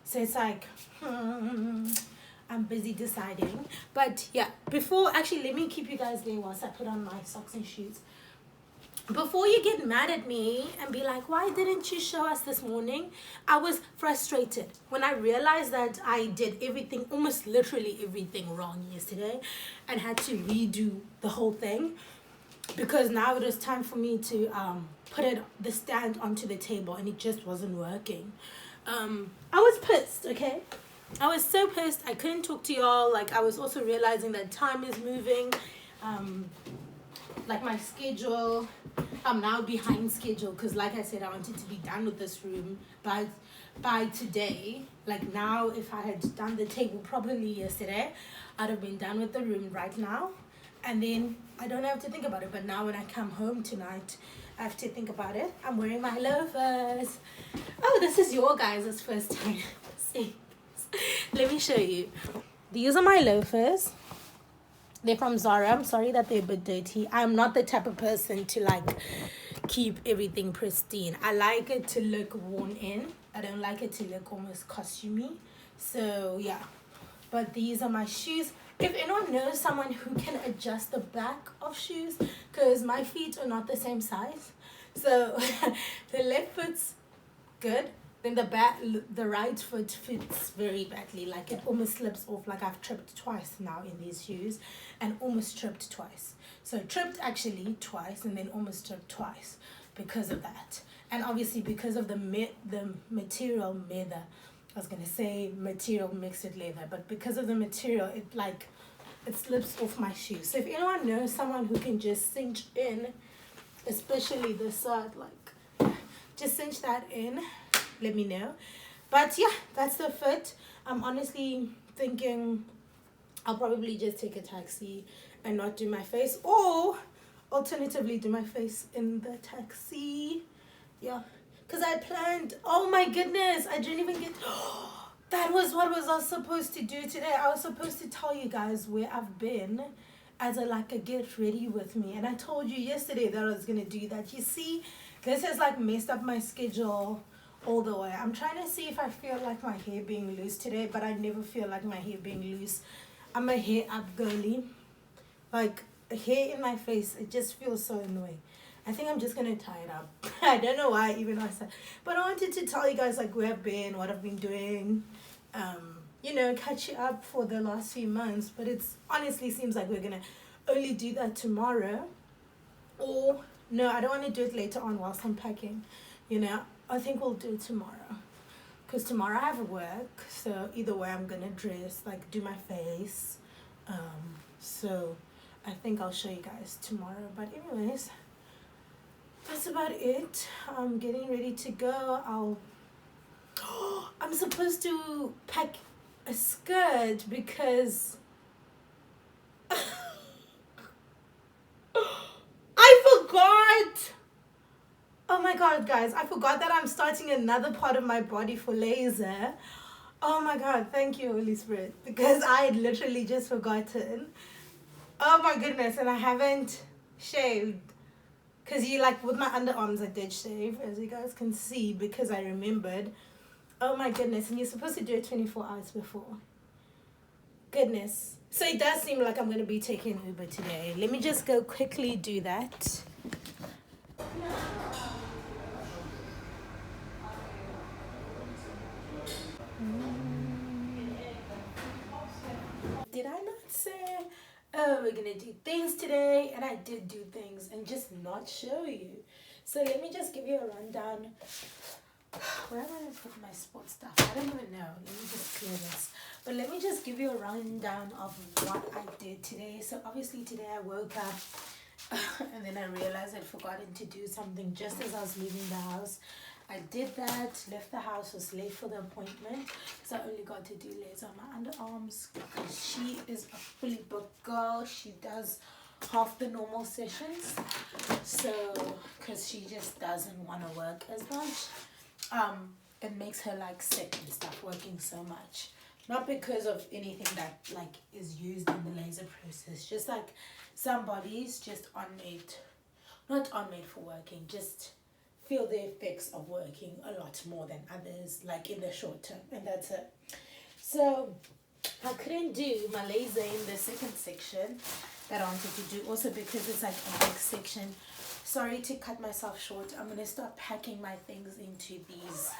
So it's like I'm busy deciding. But yeah, let me keep you guys there whilst I put on my socks and shoes. Before you get mad at me and be like, why didn't you show us this morning? I was frustrated when I realized that I did everything, almost literally everything wrong yesterday, and had to redo the whole thing because now it was time for me to put the stand onto the table and it just wasn't working. I was pissed, okay? I was so pissed. I couldn't talk to y'all. Like, I was also realizing that time is moving. Like my schedule, I'm now behind schedule because like I said, I wanted to be done with this room by today. Like now, if I had done the table properly yesterday, I'd have been done with the room right now. And then I don't have to think about it. But now when I come home tonight, I have to think about it. I'm wearing my loafers. Oh, this is your guys' first time. See, let me show you. These are my loafers. They're from Zara. I'm sorry that they're a bit dirty. I'm not the type of person to like keep everything pristine. I like it to look worn in. I don't like it to look almost costumey. So yeah. But these are my shoes. If anyone knows someone who can adjust the back of shoes, because my feet are not the same size. So the left foot's good. Then the right foot fits very badly. Like it almost slips off. Like I've tripped twice now in these shoes and almost tripped twice. So tripped actually twice and then almost tripped twice because of that. And obviously because of the material leather. I was going to say material mixed with leather. But because of the material, it slips off my shoes. So if anyone knows someone who can just cinch in, especially this side, like just cinch that in, let me know. But yeah, that's the fit. I'm honestly thinking I'll probably just take a taxi and not do my face, or alternatively do my face in the taxi. Yeah, because I planned, oh my goodness, I didn't even get that was what I was supposed to do today. I was supposed to tell you guys where I've been as a get ready with me, and I told you yesterday that I was gonna do that. You see, this has messed up my schedule all the way. I'm trying to see if I feel like my hair being loose today, but I never feel like my hair being loose. I'm a hair up girly. Hair in my face, it just feels so annoying. I think I'm just gonna tie it up. I don't know why even I said, but I wanted to tell you guys where I've been, what I've been doing, catch you up for the last few months. But it's honestly seems like we're gonna only do that tomorrow, or no, I don't want to do it later on whilst I'm packing. I think we'll do it tomorrow, because tomorrow I have work. So either way, I'm gonna dress, do my face. So I think I'll show you guys tomorrow. But anyways, that's about it. I'm getting ready to go. I'm supposed to pack a skirt because I forgot. Oh my god, guys, I forgot that I'm starting another part of my body for laser. Oh my god, thank you, Holy Spirit, because I had literally just forgotten. Oh my goodness, and I haven't shaved. Because with my underarms, I did shave, as you guys can see, because I remembered. Oh my goodness, and you're supposed to do it 24 hours before. Goodness. So it does seem like I'm going to be taking Uber today. Let me just go quickly do that. Did I not say, oh, we're going to do things today? And I did do things and just not show you. So let me just give you a rundown. Where am I going to put my sports stuff? I don't even know. Let me just clear this. But let me just give you a rundown of what I did today. So obviously today I woke up and then I realized I'd forgotten to do something just as I was leaving the house. I did that, left the house, was late for the appointment because I only got to do laser on my underarms because she is a fully booked girl. She does half the normal sessions, so because she just doesn't want to work as much. It makes her sick and stuff working so much, not because of anything that is used in the laser process, just some bodies just aren't made for working, just feel the effects of working a lot more than others, in the short term, and that's it. So I couldn't do my laser in the second section that I wanted to do, also because it's a big section. Sorry to cut myself short. I'm gonna start packing my things into these,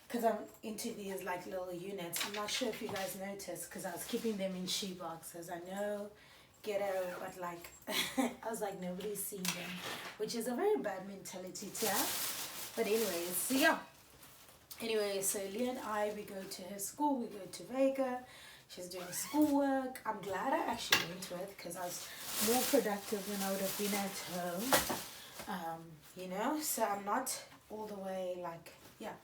because I'm into these little units. I'm not sure if you guys noticed, because I was keeping them in shoe boxes. I know, ghetto, but I was nobody's seen them, which is a very bad mentality to have. But anyways, so yeah. Anyways, so Aliya and I, we go to her school, we go to Vega. She's doing schoolwork. I'm glad I actually went to it because I was more productive than I would have been at home. So I'm not all the way yeah.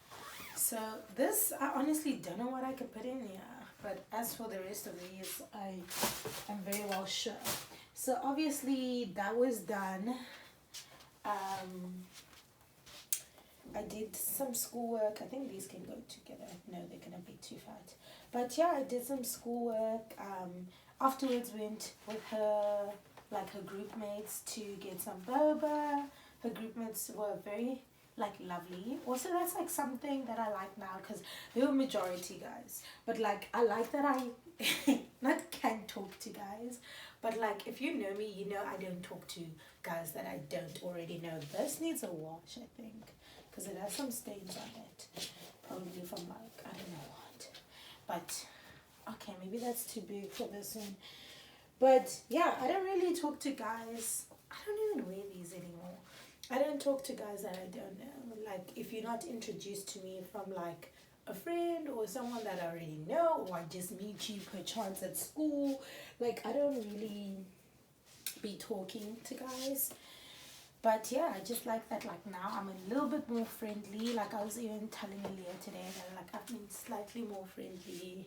So this, I honestly don't know what I could put in here. But as for the rest of these, I am very well sure. So obviously that was done. I did some schoolwork. I think these can go together. No, they're gonna be too fat. But yeah, I did some schoolwork. Afterwards went with her, her group mates, to get some boba. Her group mates were very lovely. Also, that's something that I like now, because they were majority guys. But I like that I not can talk to guys, but if you know me, you know I don't talk to guys that I don't already know. This needs a wash, I think, because it has some stains on it, probably from I don't know what. But okay, maybe that's too big for this one. But yeah, I don't really talk to guys. I don't even wear these anymore. I don't talk to guys that I don't know. If you're not introduced to me from a friend or someone that I already know, or I just meet you per chance at school, I don't really be talking to guys. But yeah, I just like that. Like now I'm a little bit more friendly. Like I was even telling Aliya today that like I've been slightly more friendly.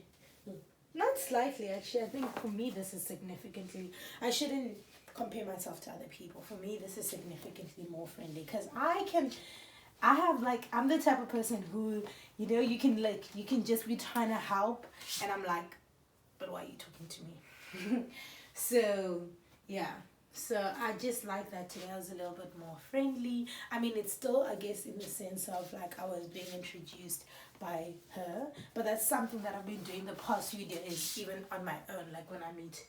Not slightly, actually. I think for me this is significantly. I shouldn't compare myself to other people. For me, this is significantly more friendly because I have like, I'm the type of person who, you know, you can just be trying to help, and I'm like, but why are you talking to me? So yeah. So I just like that today. I was a little bit more friendly. I mean, it's still, I guess, in the sense of like I was being introduced by her, but that's something that I've been doing the past few days, even on my own. Like when I meet,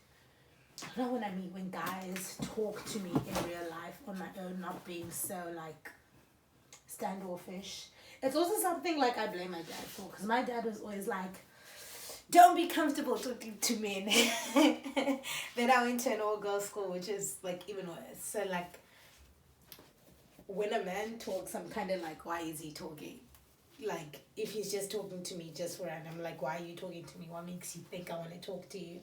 when guys talk to me in real life on my own, not being so like standoffish. It's also something like I blame my dad for, because my dad was always like, don't be comfortable talking to men. Then I went to an all-girls school, which is like even worse. So like when a man talks, I'm kind of like, why is he talking? Like if he's just talking to me just for random, like, why are you talking to me? What makes you think I want to talk to you?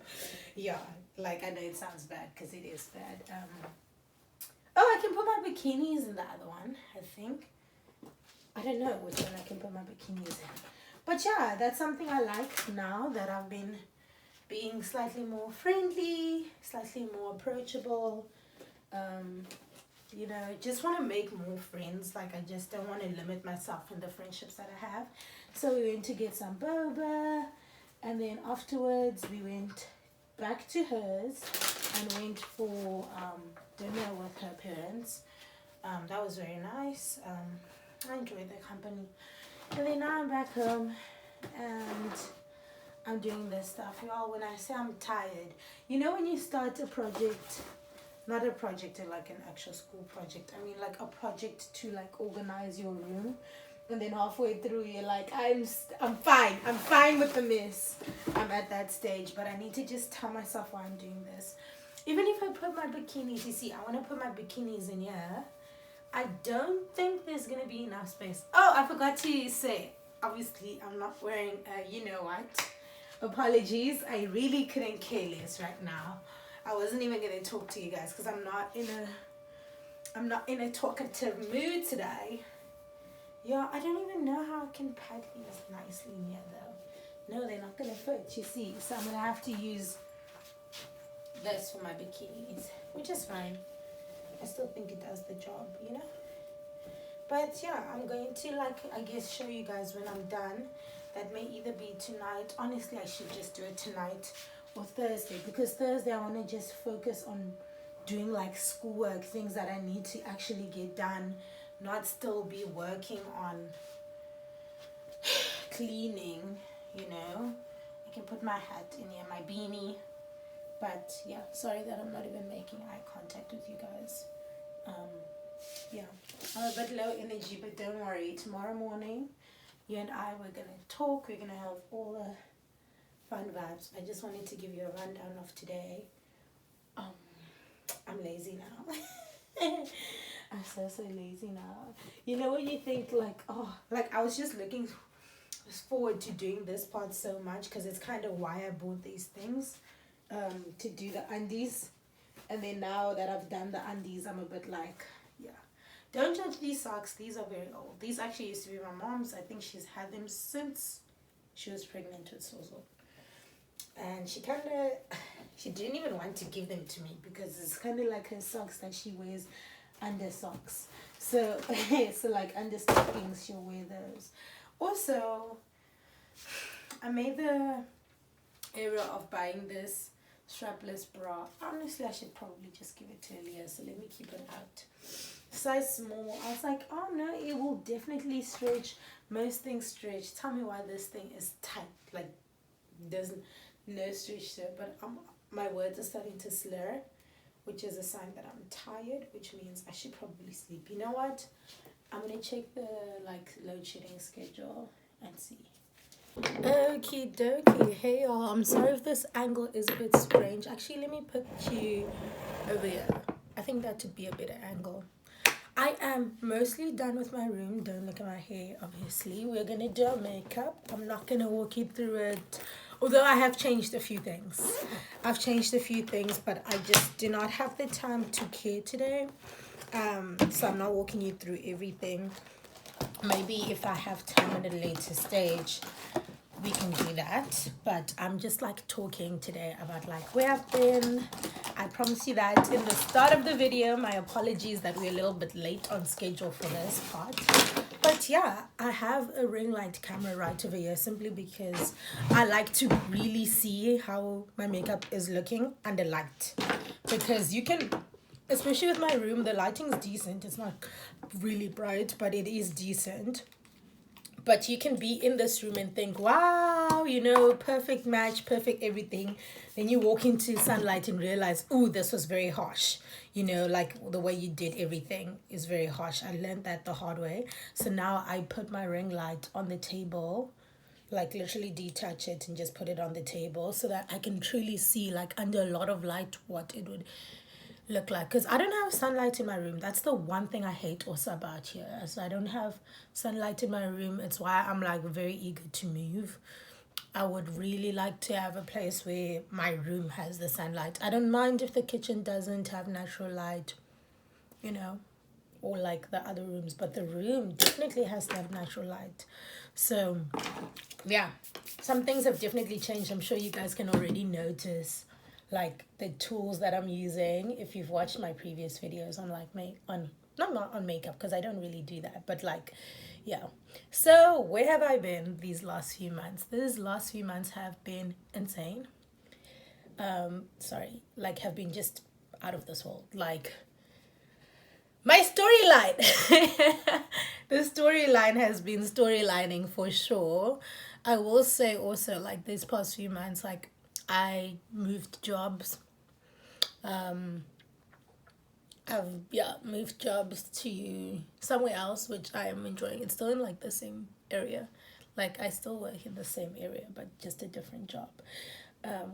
Yeah, like I know it sounds bad because it is bad. Oh, I can put my bikinis in the other one, I think. I don't know which one I can put my bikinis in. But yeah, that's something I like now that I've been being slightly more friendly, slightly more approachable. You know, just want to make more friends. Like I just don't want to limit myself in the friendships that I have. So we went to get some boba, and then afterwards we went back to hers and went for dinner with her parents. That was very nice. I enjoyed their company. And then now I'm back home and I'm doing this stuff. Y'all, when I say I'm tired, you know when you start a project, not a project like an actual school project, I mean like a project to like organize your room, and then halfway through you're like, I'm fine with the mess. I'm at that stage, but I need to just tell myself why I'm doing this. Even if I put my bikinis, you see, I want to put my bikinis in here. I don't think there's gonna be enough space. Oh, I forgot to say, obviously I'm not wearing you know what. Apologies, I really couldn't care less right now. I wasn't even gonna talk to you guys because I'm not in a talkative mood today. Yeah, I don't even know how I can pad these nicely in here though. No, they're not gonna fit, you see. So I'm gonna have to use this for my bikinis, which is fine. I still think it does the job, you know. But yeah, I'm going to like, I guess, show you guys when I'm done. That may either be tonight. Honestly, I should just do it tonight or Thursday, because Thursday I want to just focus on doing like schoolwork, things that I need to actually get done, not still be working on cleaning, you know. I can put my hat in here, my beanie. But yeah, sorry that I'm not even making eye contact with you guys. Yeah, I'm a bit low energy, but don't worry. Tomorrow morning, you and I, we're going to talk. We're going to have all the fun vibes. I just wanted to give you a rundown of today. I'm lazy now. I'm so lazy now. You know when you think like, oh, like I was just looking forward to doing this part so much because it's kind of why I bought these things. To do the undies, and then now that I've done the undies, I'm a bit like, yeah, don't judge these socks, these are very old. These actually used to be my mom's. I think she's had them since she was pregnant with Sozo, and she didn't even want to give them to me because it's kind of like her socks that she wears under socks, so so like under stockings she'll wear those. Also, I made the error of buying this strapless bra. Honestly, I should probably just give it to Aliya, so let me keep it out. Size small. I was like, oh no, it will definitely stretch. Most things stretch. Tell me why this thing is tight. Like, there's no stretch there. But my words are starting to slur, which is a sign that I'm tired, which means I should probably sleep. You know what? I'm gonna check the like load shedding schedule and see. Okie dokie. Hey y'all, I'm sorry if this angle is a bit strange. Actually, let me put you over here. I think that would be a better angle. I am mostly done with my room. Don't look at my hair, obviously. We're gonna do our makeup. I'm not gonna walk you through it, although I have changed a few things. But I just do not have the time to care today. So I'm not walking you through everything. Maybe if I have time at a later stage, we can do that. But I'm just like talking today about like where I've been. I promise you that in the start of the video. My apologies that we're a little bit late on schedule for this part. But yeah, I have a ring light camera right over here simply because I like to really see how my makeup is looking under light. Because you can, especially with my room, the lighting is decent. It's not really bright, but it is decent. But you can be in this room and think, wow, you know, perfect match, perfect everything. Then you walk into sunlight and realize, ooh, this was very harsh. You know, like the way you did everything is very harsh. I learned that the hard way. So now I put my ring light on the table, like literally detach it and just put it on the table so that I can truly see like under a lot of light what it would look like, because I don't have sunlight in my room. That's the one thing I hate also about here. So I don't have sunlight in my room. It's why I'm like very eager to move. I would really like to have a place where my room has the sunlight. I don't mind if the kitchen doesn't have natural light, you know, or like the other rooms, but the room definitely has to have natural light. So yeah, some things have definitely changed. I'm sure you guys can already notice like the tools that I'm using. If you've watched my previous videos on like not on makeup, because I don't really do that, but like, yeah. So where have I been these last few months? These last few months have been insane. Sorry, like have been just out of this world. Like my storyline. The storyline has been storylining for sure. I will say also like these past few months, like I moved jobs. I've moved jobs to somewhere else, which I am enjoying. It's still in like the same area. Like I still work in the same area, but just a different job.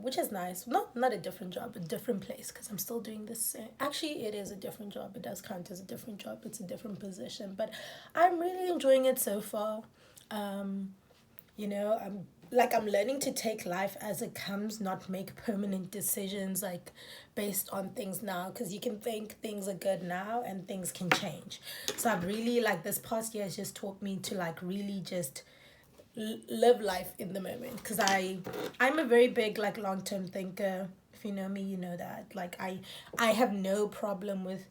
Which is nice. Not a different job, a different place, because I'm still doing the same. Actually, it is a different job. It does count as a different job. It's a different position, but I'm really enjoying it so far. You know, I'm learning to take life as it comes, not make permanent decisions like based on things now, because you can think things are good now and things can change. So I've really like this past year has just taught me to like really just live life in the moment, because I'm a very big like long-term thinker. If you know me, you know that like I have no problem with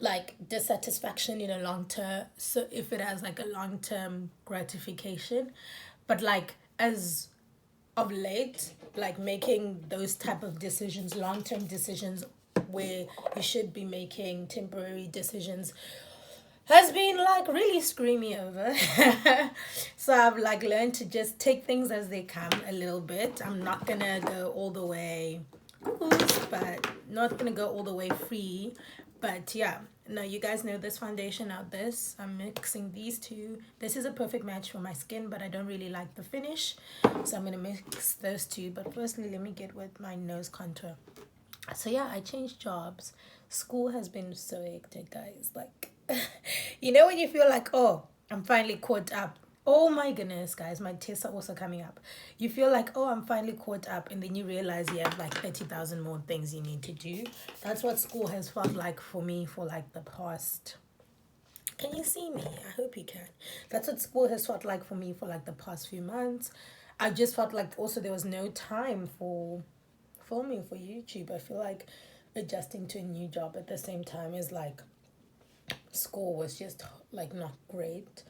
like dissatisfaction in a long term, so if it has like a long-term gratification. But like as of late, like making those type of decisions, long-term decisions where you should be making temporary decisions, has been like really screwing me over. So I've like learned to just take things as they come a little bit. I'm not gonna go all the way, but not gonna go all the way free. But yeah, no, you guys know this foundation out this. I'm mixing these two. This is a perfect match for my skin, but I don't really like the finish. So I'm gonna mix those two. But firstly, let me get with my nose contour. So yeah, I changed jobs. School has been so hectic, guys. Like, you know when you feel like, oh, I'm finally caught up. Oh my goodness, guys, my tests are also coming up. You feel like, oh, I'm finally caught up, and then you realize you have like 30,000 more things you need to do. That's what school has felt like for me for like the past... Can you see me? I hope you can. That's what school has felt like for me for like the past few months. I just felt like also there was no time for filming for YouTube. I feel like adjusting to a new job at the same time is like school was just like not great.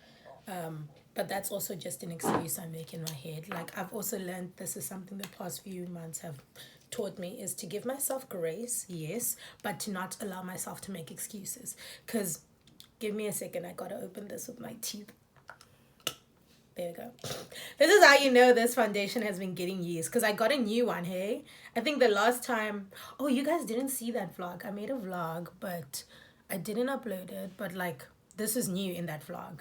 But that's also just an excuse I make in my head. Like I've also learned, this is something the past few months have taught me, is to give myself grace, yes, but to not allow myself to make excuses. Because give me a second, I gotta open this with my teeth. There we go. This is how you know this foundation has been getting used, because I got a new one, hey? I think the last time... Oh, you guys didn't see that vlog. I made a vlog, but I didn't upload it. But, like, this is new in that vlog.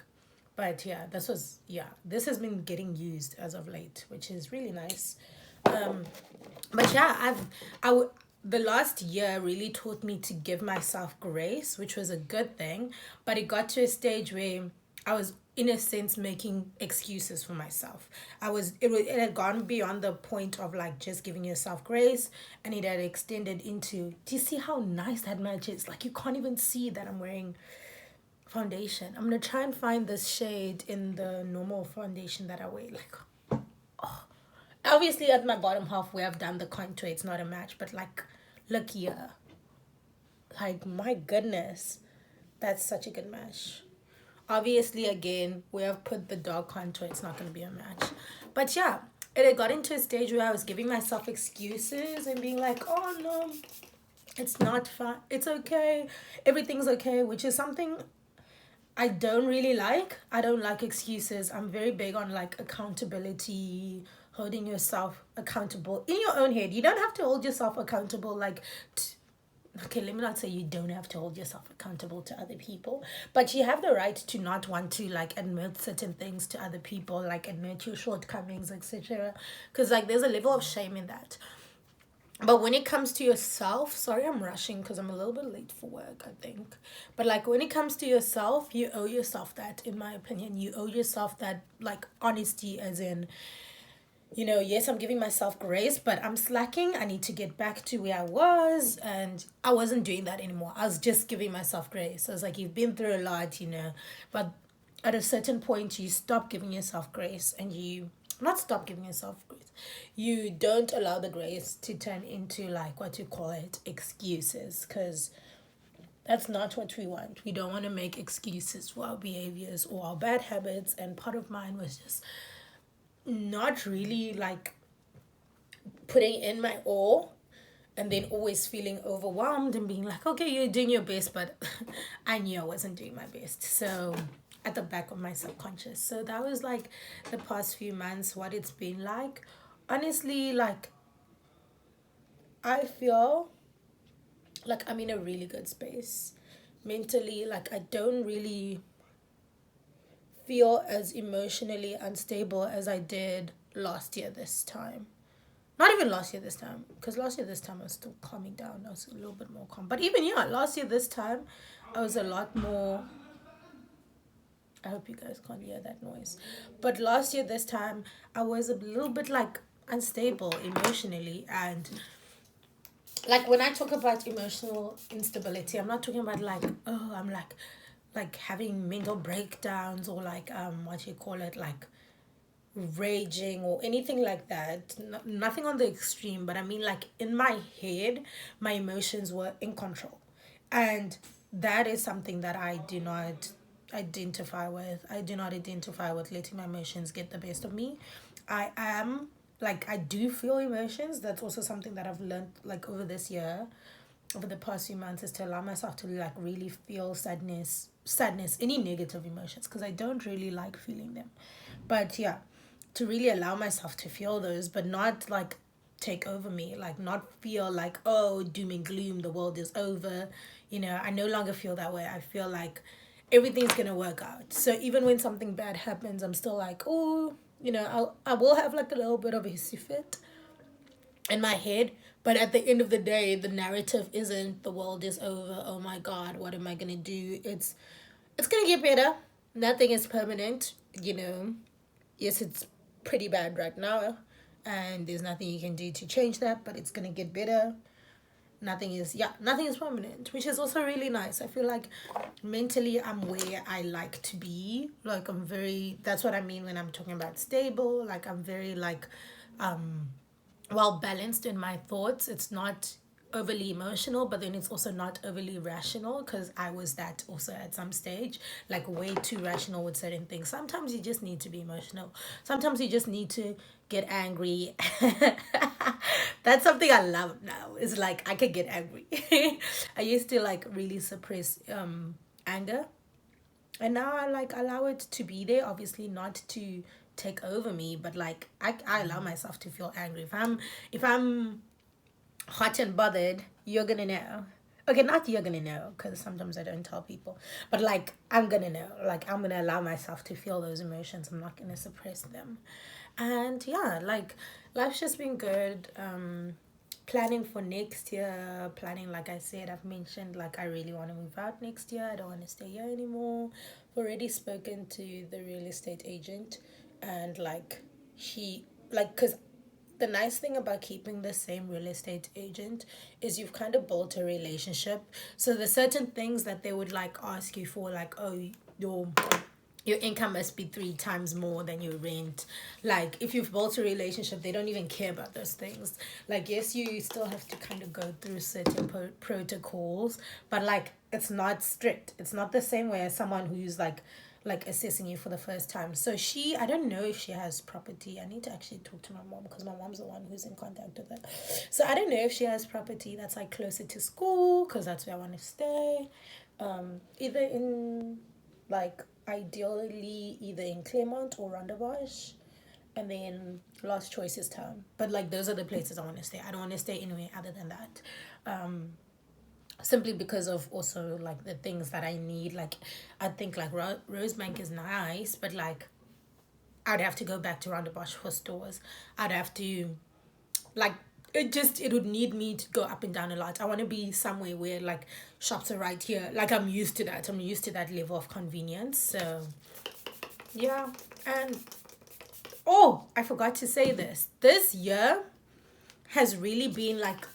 But, yeah, this has been getting used as of late, which is really nice. But, yeah, the last year really taught me to give myself grace, which was a good thing. But it got to a stage where I was in a sense making excuses for myself. It had gone beyond the point of like just giving yourself grace, and it had extended into, do you see how nice that match is? Like, you can't even see that I'm wearing foundation. I'm gonna try and find this shade in the normal foundation that I wear. Like, oh, obviously at my bottom half where I've done the contour, it's not a match, but like, look here. Like, my goodness, that's such a good match. Obviously, again, where I've put the dark contour, it's not going to be a match. But yeah, it had got into a stage where I was giving myself excuses and being like, oh no, it's not fun. It's okay. Everything's okay, which is something I don't really like. I don't like excuses. I'm very big on like accountability, holding yourself accountable in your own head. You don't have to hold yourself accountable like... Okay, let me not say you don't have to hold yourself accountable to other people, but you have the right to not want to like admit certain things to other people, like admit your shortcomings, etc. Because like there's a level of shame in that. But when it comes to yourself, sorry, I'm rushing because I'm a little bit late for work, I think. But like when it comes to yourself, you owe yourself that, in my opinion. You owe yourself that like honesty, as in, you know, yes, I'm giving myself grace, but I'm slacking. I need to get back to where I was. And I wasn't doing that anymore. I was just giving myself grace. I was like, you've been through a lot, you know. But at a certain point, you stop giving yourself grace, and you... Not stop giving yourself grace. You don't allow the grace to turn into, like, what you call it, excuses. Because that's not what we want. We don't want to make excuses for our behaviors or our bad habits. And part of mine was just... not really like putting in my all, and then always feeling overwhelmed and being like, okay, you're doing your best, but I knew I wasn't doing my best. So at the back of my subconscious. So that was like the past few months, what it's been like. Honestly, like I feel like I'm in a really good space mentally. Like I don't really feel as emotionally unstable as I did last year this time. Not even last year this time, because last year this time I was still calming down. I was a little bit more calm. But even, yeah, last year this time I was a lot more... I hope you guys can't hear that noise. But last year this time I was a little bit like unstable emotionally. And like when I talk about emotional instability, I'm not talking about like, oh, I'm like having mental breakdowns, or like what you call it, like raging or anything like that. Nothing on the extreme, but I mean like in my head my emotions were in control, and that is something that I do not identify with. I do not identify with letting my emotions get the best of me. I am like, I do feel emotions. That's also something that I've learned like over this year, over the past few months, is to allow myself to like really feel sadness, any negative emotions, because I don't really like feeling them. But yeah, to really allow myself to feel those, but not like take over me, like not feel like, oh, doom and gloom, the world is over. You know, I no longer feel that way. I feel like everything's gonna work out. So even when something bad happens, I'm still like, oh, you know, I will have like a little bit of a hissy fit in my head, but at the end of the day, the narrative isn't the world is over, oh my god, what am I gonna do? It's gonna get better. Nothing is permanent, you know. Yes, it's pretty bad right now, and there's nothing you can do to change that, but it's gonna get better. Nothing is permanent, which is also really nice. I feel like mentally I'm where I like to be. Like I'm very, that's what I mean when I'm talking about stable. Like I'm very like well balanced in my thoughts. It's not overly emotional, but then it's also not overly rational, because I was that also at some stage, like way too rational with certain things. Sometimes you just need to be emotional. Sometimes you just need to get angry. That's something I love now. It's like I can get angry. I used to like really suppress anger, and now I like allow it to be there, obviously not to take over me, but like I allow myself to feel angry. If I'm hot and bothered, you're gonna know. Okay, not you're gonna know, because sometimes I don't tell people, but like I'm gonna know. Like I'm gonna allow myself to feel those emotions. I'm not gonna suppress them. And yeah, like life's just been good. Planning for next year, planning, like I said, I've mentioned, like I really want to move out next year. I don't want to stay here anymore already spoken to the real estate agent, and like because the nice thing about keeping the same real estate agent is you've kind of built a relationship. So there's certain things that they would like ask you for, like, oh, your income must be 3 times more than your rent. Like, if you've built a relationship, they don't even care about those things. Like, yes, you still have to kind of go through certain protocols, but like, it's not strict. It's not the same way as someone who's like assessing you for the first time. So I don't know if she has property. I need to actually talk to my mom, because my mom's the one who's in contact with her. So I don't know if she has property that's like closer to school, because that's where I want to stay. Either in like, ideally either in Claremont or Rondebosch, and then last choice is town. But like, those are the places I want to stay. I don't want to stay anywhere other than that. Simply because of also like the things that I need. Like, I think like Rosebank is nice, but like, I'd have to go back to Rondebosch for stores. I'd have to like, it would need me to go up and down a lot. I want to be somewhere where like shops are right here. Like, I'm used to that level of convenience. So yeah. And oh, I forgot to say this year has really been like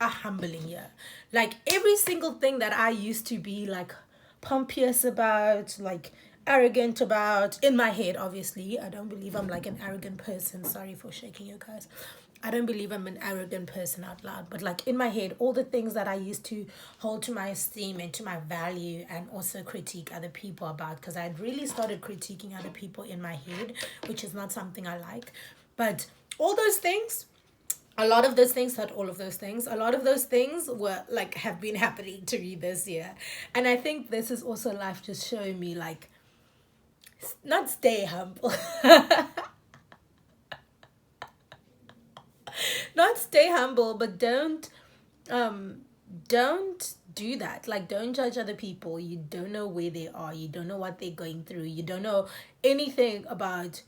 a humbling year. Like, every single thing that I used to be like pompous about, like arrogant about, in my head, obviously I don't believe I'm like an arrogant person. Sorry for shaking you guys. I don't believe I'm an arrogant person out loud, but like, in my head, all the things that I used to hold to my esteem and to my value, and also critique other people about, because I had really started critiquing other people in my head, which is not something I like. But all those things, a lot of those things were like, have been happening to me this year. And I think this is also life just showing me like, not stay humble. Not stay humble, but don't do that. Like, don't judge other people. You don't know where they are. You don't know what they're going through. You don't know anything about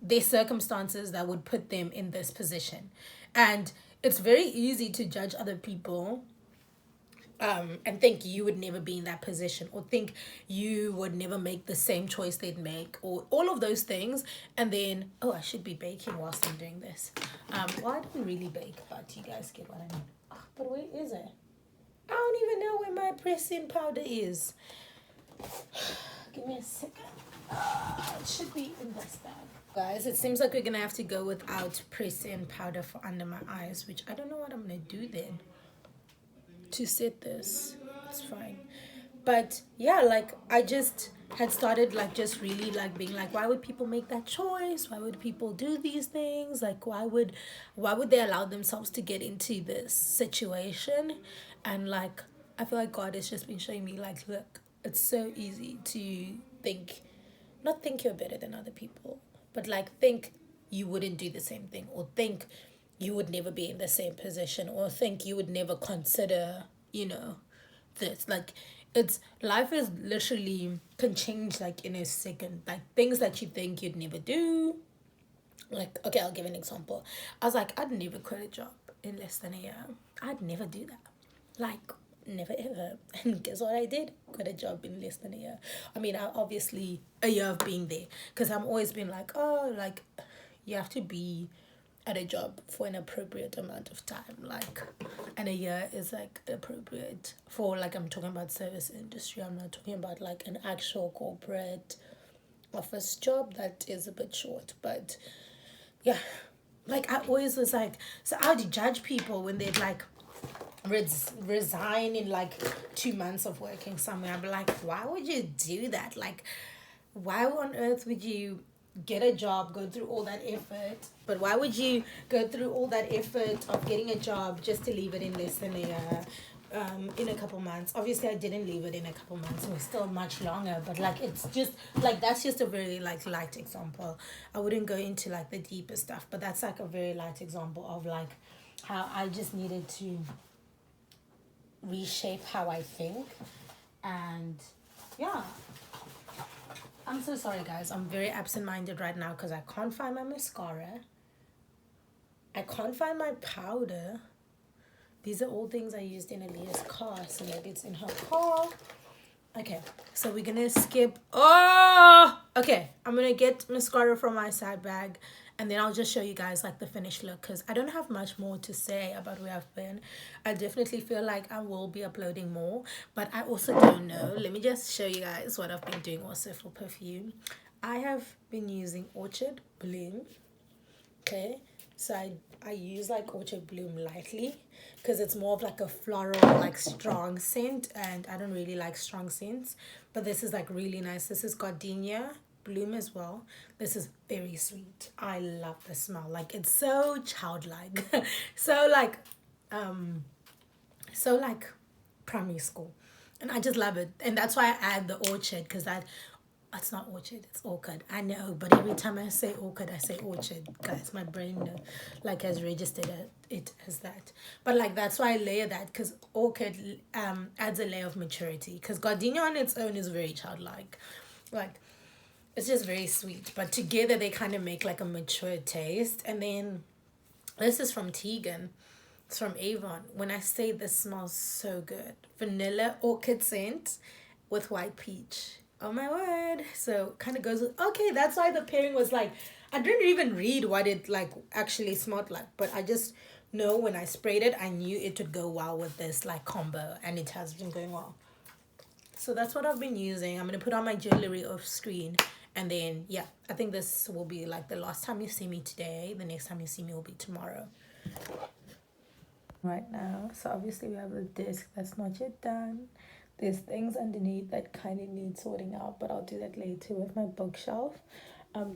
their circumstances that would put them in this position. And it's very easy to judge other people and think you would never be in that position, or think you would never make the same choice they'd make, or all of those things. And then, oh, I should be baking whilst I'm doing this. Well, I didn't really bake, but you guys get what I mean. Oh, but where is it? I don't even know where my pressing powder is. Give me a second. It should be in this bag. Guys, it seems like we're gonna have to go without pressing powder for under my eyes, which I don't know what I'm gonna do then to set this. It's fine. But yeah, like, I just had started like just really like being like, why would people make that choice? Why would people do these things? Like, why would they allow themselves to get into this situation? And like, I feel like God has just been showing me like, look, it's so easy to not think you're better than other people, but like, think you wouldn't do the same thing, or think you would never be in the same position, or think you would never consider, this. Like, life is literally can change like in a second. Like, things that you think you'd never do. Like, okay, I'll give an example. I was like, I'd never quit a job in less than a year. I'd never do that. Like, never ever. And guess what I did? Quit a job in less than a year. I mean, obviously a year of being there, because I've always been like, oh, like, you have to be at a job for an appropriate amount of time, like, and a year is like appropriate for, like, I'm talking about service industry. I'm not talking about like an actual corporate office job. That is a bit short. But yeah, like, I always was like, so how do you judge people when they'd like resign in like 2 months of working somewhere? I'm like, why would you do that? Like, why on earth would you get a job, go through all that effort? But why would you go through all that effort of getting a job just to leave it in less than a year, in a couple months? Obviously I didn't leave it in a couple months, it was still much longer, but like, it's just like, that's just a very like light example. I wouldn't go into like the deeper stuff, but that's like a very light example of like how I just needed to reshape how I think. And yeah, I'm so sorry guys, I'm very absent-minded right now because I can't find my mascara, I can't find my powder. These are all things I used in Aliya's car, so maybe it's in her car. Okay, so we're gonna skip. Oh, okay. I'm gonna get mascara from my side bag, and then I'll just show you guys like the finished look, because I don't have much more to say about where I've been. I definitely feel like I will be uploading more, but I also don't know. Let me just show you guys what I've been doing also for perfume. I have been using Orchard Bloom. Okay, so I use like Orchard Bloom lightly, because it's more of like a floral, like strong scent, and I don't really like strong scents, but this is like really nice. This is Gardenia Bloom as well. This is very sweet. I love the smell. Like, it's so childlike. so like so like primary school, and I just love it. And that's why I add the Orchard, because that it's not Orchard, it's Orchid. I know, but every time I say Orchid, I say Orchard. Guys, my brain like has registered it as that. But like, that's why I layer that, because Orchid adds a layer of maturity. Because Gardenia on its own is very childlike, like it's just very sweet. But together they kind of make like a mature taste. And then this is from Tegan. It's from Avon. When I say this smells so good, vanilla orchid scent with white peach. Oh my word. So kind of goes with, okay, that's why the pairing was like, I didn't even read what it like actually smelled like, but I just know when I sprayed it, I knew it would go well with this like combo, and it has been going well. So that's what I've been using. I'm going to put on my jewelry off screen, and then yeah, I think this will be like the last time you see me today. The next time you see me will be tomorrow. Right now, so obviously we have the disc that's not yet done. There's things underneath that kind of need sorting out, but I'll do that later with my bookshelf.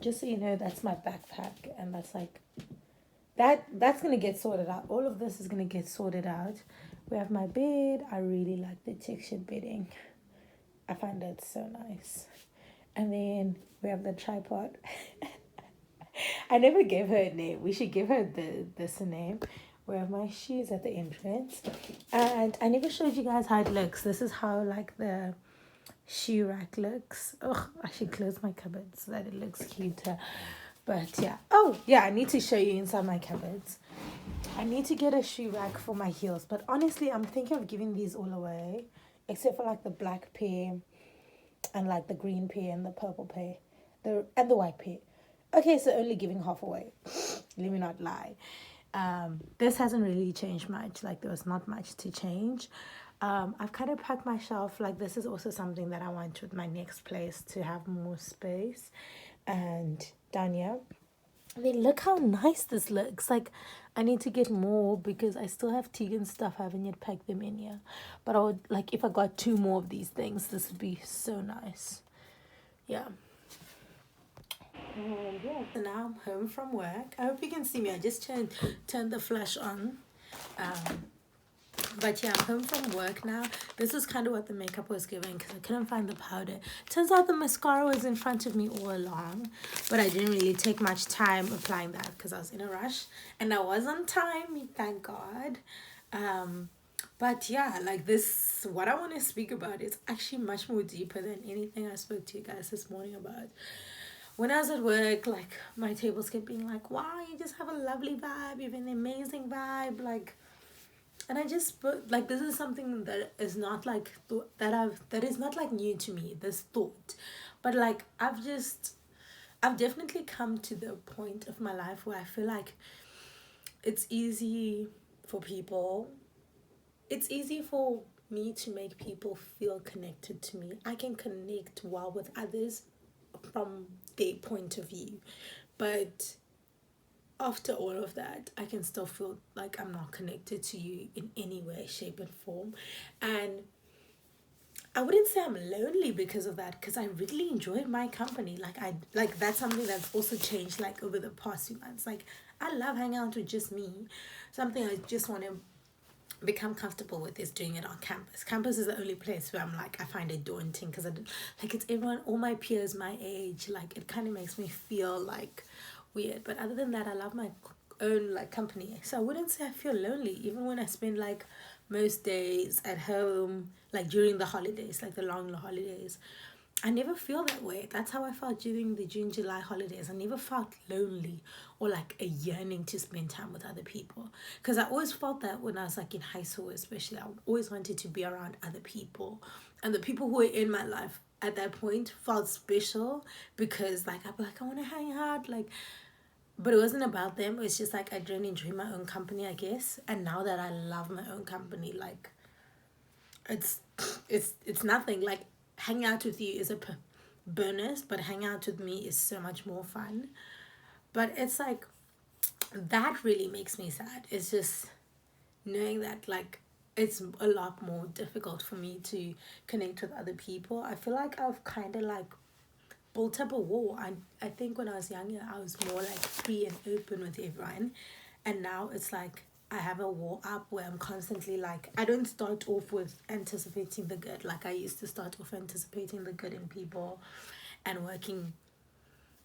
Just so you know, that's my backpack, and that's like that's gonna get sorted out. All of this is gonna get sorted out. We have my bed. I really like the textured bedding. I find that so nice. And then we have the tripod. I never gave her a name. We should give her this a name. We have my shoes at the entrance, and I never showed you guys how it looks. This is how like the shoe rack looks. Ugh, I should close my cupboard so that it looks cuter. But yeah. Oh yeah, I need to show you inside my cupboards. I need to get a shoe rack for my heels, but honestly, I'm thinking of giving these all away, except for like the black pair, and like the green pair and the purple pair, and the white pair. Okay, so only giving half away. Let me not lie. This hasn't really changed much. Like, there was not much to change. I've kind of packed my shelf. Like, this is also something that I want with my next place, to have more space. And down here, I mean, look how nice this looks. Like, I need to get more because I still have Tegan stuff. I haven't yet packed them in here. But I would, like, if I got 2 more of these things, this would be so nice. Yeah. Yeah, so now I'm home from work. I hope you can see me. I just turned the flash on. But yeah, I'm home from work now. This is kind of what the makeup was giving, because I couldn't find the powder. Turns out the mascara was in front of me all along, but I didn't really take much time applying that because I was in a rush, and I was on time, thank God. But yeah, like, this, what I want to speak about is actually much more deeper than anything I spoke to you guys this morning about. When I was at work, like, my tables kept being like, wow, you just have a lovely vibe, you have an amazing vibe, like, and I just put, like, this is something that is not like, that is not like new to me, this thought, but like, I've definitely come to the point of my life where I feel like it's easy for me to make people feel connected to me. I can connect well with others from their point of view, but after all of that, I can still feel like I'm not connected to you in any way, shape, and form. And I wouldn't say I'm lonely because of that, because I really enjoyed my company. Like that's something that's also changed, like, over the past few months. Like, I love hanging out with just me. Something I just want to become comfortable with is doing it on campus. Campus is the only place where I'm like, I find it daunting, because it's everyone, all my peers my age. Like, it kind of makes me feel like weird. But other than that, I love my own like company. So I wouldn't say I feel lonely, even when I spend like most days at home, like during the holidays, like the long holidays. I never feel that way. That's how I felt during the June, July holidays. I never felt lonely or like a yearning to spend time with other people. Because I always felt that when I was like in high school, especially, I always wanted to be around other people. And the people who were in my life at that point felt special because like I'd be like, I want to hang out. Like, but it wasn't about them. It's just like I didn't enjoy my own company, I guess. And now that I love my own company, like it's it's nothing. Like hanging out with you is a bonus, but hanging out with me is so much more fun. But it's like that really makes me sad. It's just knowing that like it's a lot more difficult for me to connect with other people. I feel like I've kind of like built up a wall. I think when I was younger, I was more like free and open with everyone. And now it's like I have a wall up where I'm constantly like, I don't start off with anticipating the good. Like I used to start off anticipating the good in people and working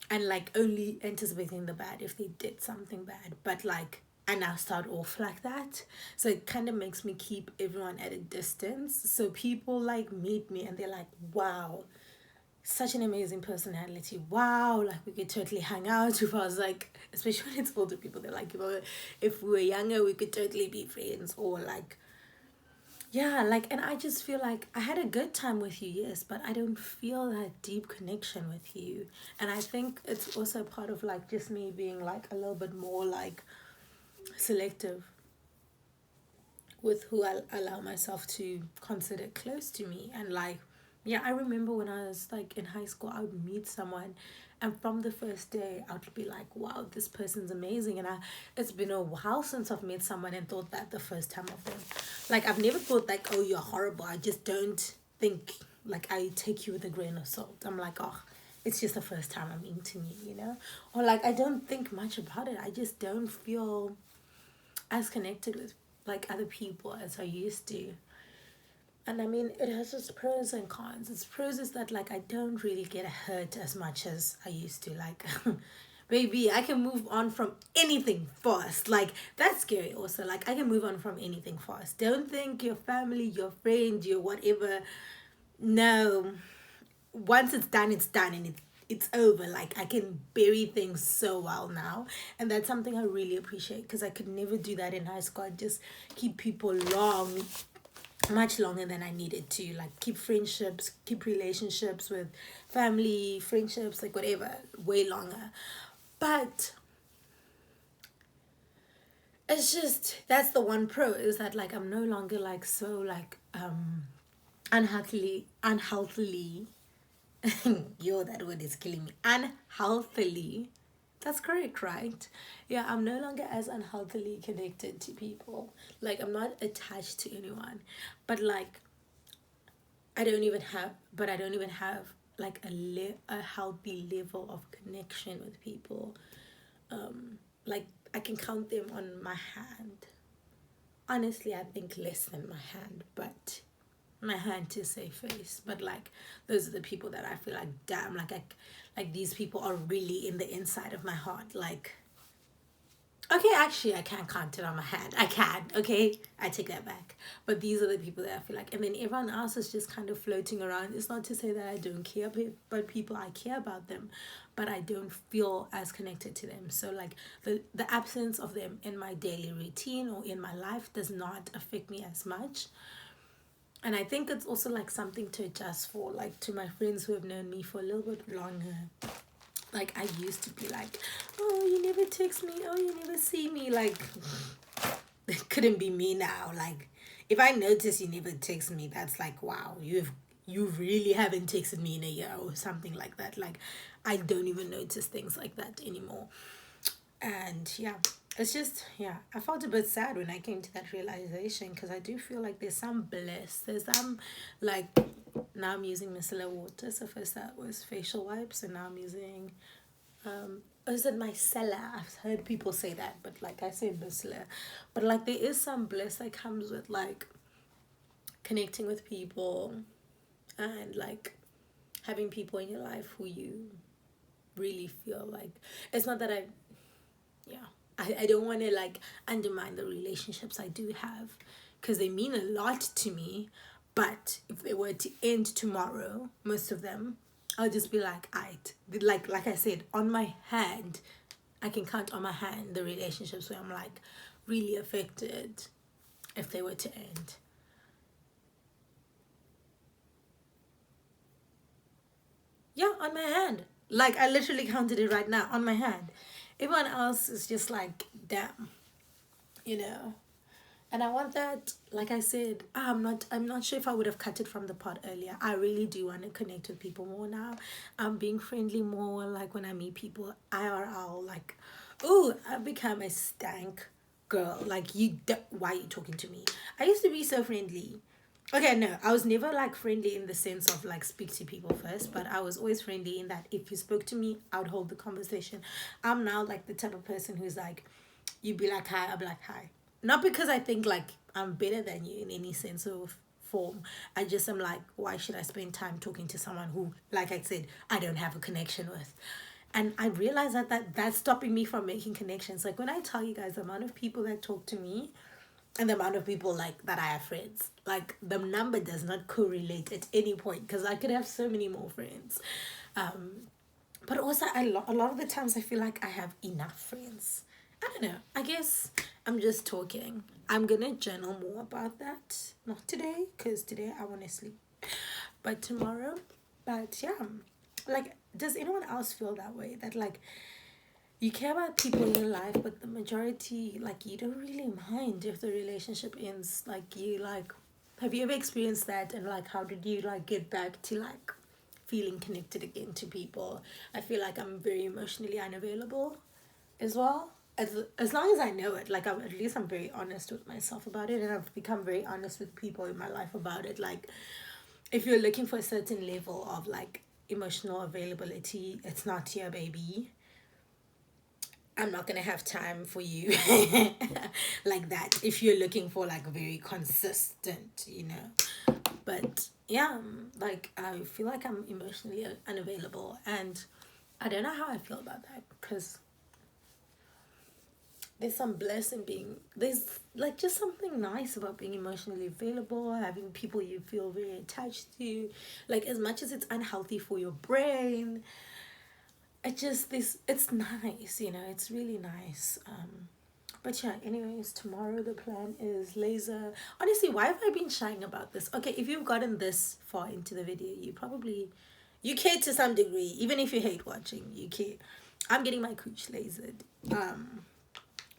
and like only anticipating the bad if they did something bad. But like, I now start off like that. So it kind of makes me keep everyone at a distance. So people like meet me and they're like, wow, such an amazing personality. Wow, like we could totally hang out. If I was like, especially when it's older people, they're like, if we were younger, we could totally be friends. Or like, yeah, like, and I just feel like I had a good time with you, yes, but I don't feel that deep connection with you. And I think it's also part of like just me being like a little bit more like selective with who I allow myself to consider close to me. And like, yeah, I remember when I was like in high school, I would meet someone and from the first day I would be like, wow, this person's amazing. And it's been a while since I've met someone and thought that the first time of them. Like I've never thought like, oh, you're horrible. I just don't think like I take you with a grain of salt. I'm like, oh, it's just the first time I'm meeting you, you know? Or like I don't think much about it. I just don't feel as connected with like other people as I used to. And I mean, it has its pros and cons. Its pros is that like I don't really get hurt as much as I used to. Like, baby, I can move on from anything fast. Like that's scary. Also, like I can move on from anything fast. Don't think your family, your friend, your whatever. No, once it's done, and it's over. Like I can bury things so well now, and that's something I really appreciate because I could never do that in high school. I'd just keep people long, much longer than I needed to, like keep friendships, keep relationships with family, friendships, like whatever, way longer. But it's just that's the one pro is that like I'm no longer like so like unhealthily yo, that word is killing me. Unhealthily. That's correct, right? Yeah, I'm no longer as unhealthily connected to people. Like, I'm not attached to anyone. But, like, I don't even have, like, a healthy level of connection with people. Like, I can count them on my hand. Honestly, I think less than my hand, but my hand to say face. But like those are the people that I feel like, damn, like these people are really in the inside of my heart. Like, okay, actually I can't count it on my hand. I can, okay, I take that back. But these are the people that I feel like, and then everyone else is just kind of floating around. It's not to say that I don't care about people. I care about them, but I don't feel as connected to them. So like the absence of them in my daily routine or in my life does not affect me as much. And I think it's also like something to adjust for, like to my friends who have known me for a little bit longer. Like I used to be like, oh, you never text me, oh, you never see me. Like it couldn't be me now. Like if I notice you never text me, that's like, wow, you really haven't texted me in a year or something like that. Like I don't even notice things like that anymore. And yeah, it's just, yeah, I felt a bit sad when I came to that realization because I do feel like there's some bliss. There's some, like, now I'm using micellar water. So first that was facial wipes, and now I'm using, is it micellar? I've heard people say that, but like I say micellar. But like there is some bliss that comes with like connecting with people and like having people in your life who you really feel like, it's not that I don't want to like undermine the relationships I do have because they mean a lot to me, But if they were to end tomorrow, most of them, I'll just be like, like I said, on my hand, I can count on my hand the relationships where I'm like really affected if they were to end. Yeah, on my hand. Like, I literally counted it right now on my hand. Everyone else is just like, damn, you know. And I want that, like I said, I'm not sure if I would have cut it from the pot earlier. I really do want to connect with people more now. I'm being friendly more, like when I meet people IRL, like, ooh, I've become a stank girl. Like, why are you talking to me? I used to be so friendly. Okay, no, I was never like friendly in the sense of like speak to people first, but I was always friendly in that if you spoke to me, I would hold the conversation. I'm now like the type of person who's like, you be like hi, I'll be like hi. Not because I think like I'm better than you in any sense of form. I just am like, why should I spend time talking to someone who, like I said, I don't have a connection with? And I realized that's stopping me from making connections. Like when I tell you guys the amount of people that talk to me and the amount of people like that I have friends, like the number does not correlate at any point because I could have so many more friends. But also a lot of the times I feel like I have enough friends. I don't know. I guess I'm just talking. I'm going to journal more about that. Not today, because today I want to sleep. But tomorrow. But yeah. Like, does anyone else feel that way? That, like, you care about people in your life, but the majority, like, you don't really mind if the relationship ends. Like, have you ever experienced that? And, like, how did you, like, get back to, like, feeling connected again to people? I feel like I'm very emotionally unavailable as well. As long as I know it, like at least I'm very honest with myself about it, and I've become very honest with people in my life about it. Like, if you're looking for a certain level of like emotional availability, it's not here, baby. I'm not gonna have time for you like that if you're looking for like very consistent, you know. But yeah, like I feel like I'm emotionally unavailable, and I don't know how I feel about that because there's some blessing there's like just something nice about being emotionally available, having people you feel very attached to. Like, as much as it's unhealthy for your brain, it's nice, you know, it's really nice. But yeah, anyways, tomorrow the plan is laser. Honestly, why have I been shying about this? Okay, if you've gotten this far into the video, you care to some degree. Even if you hate watching, you care. I'm getting my cooch lasered.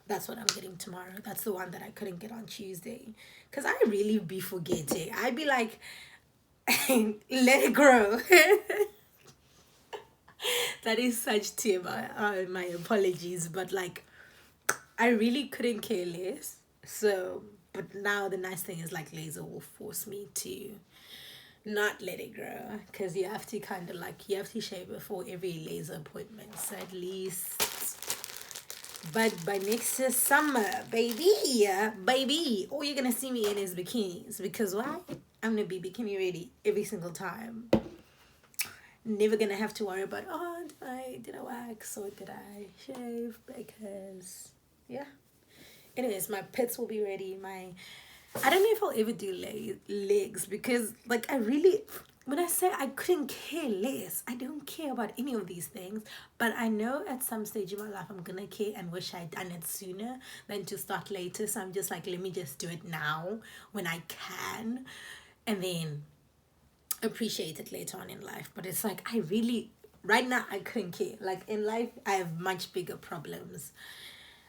That's what I'm getting tomorrow. That's the one that I couldn't get on Tuesday. Because I really be forgetting. I'd be like, let it grow. That is such TMI. My apologies. But like, I really couldn't care less. So, but now the nice thing is like laser will force me to not let it grow. Because you have to kind of like, you have to shave before every laser appointment. So at least... But by next summer, baby, all you're gonna see me in is bikinis. Because why? I'm gonna be bikini ready every single time. Never gonna have to worry about, oh, did I wax or did I shave? Because, yeah. Anyways, my pits will be ready. I don't know if I'll ever do legs because, like, when I say I couldn't care less, I don't care about any of these things. But I know at some stage in my life I'm gonna care and wish I'd done it sooner than to start later. So I'm just like, let me just do it now when I can, and then appreciate it later on in life. But it's like, right now I couldn't care. Like, in life I have much bigger problems.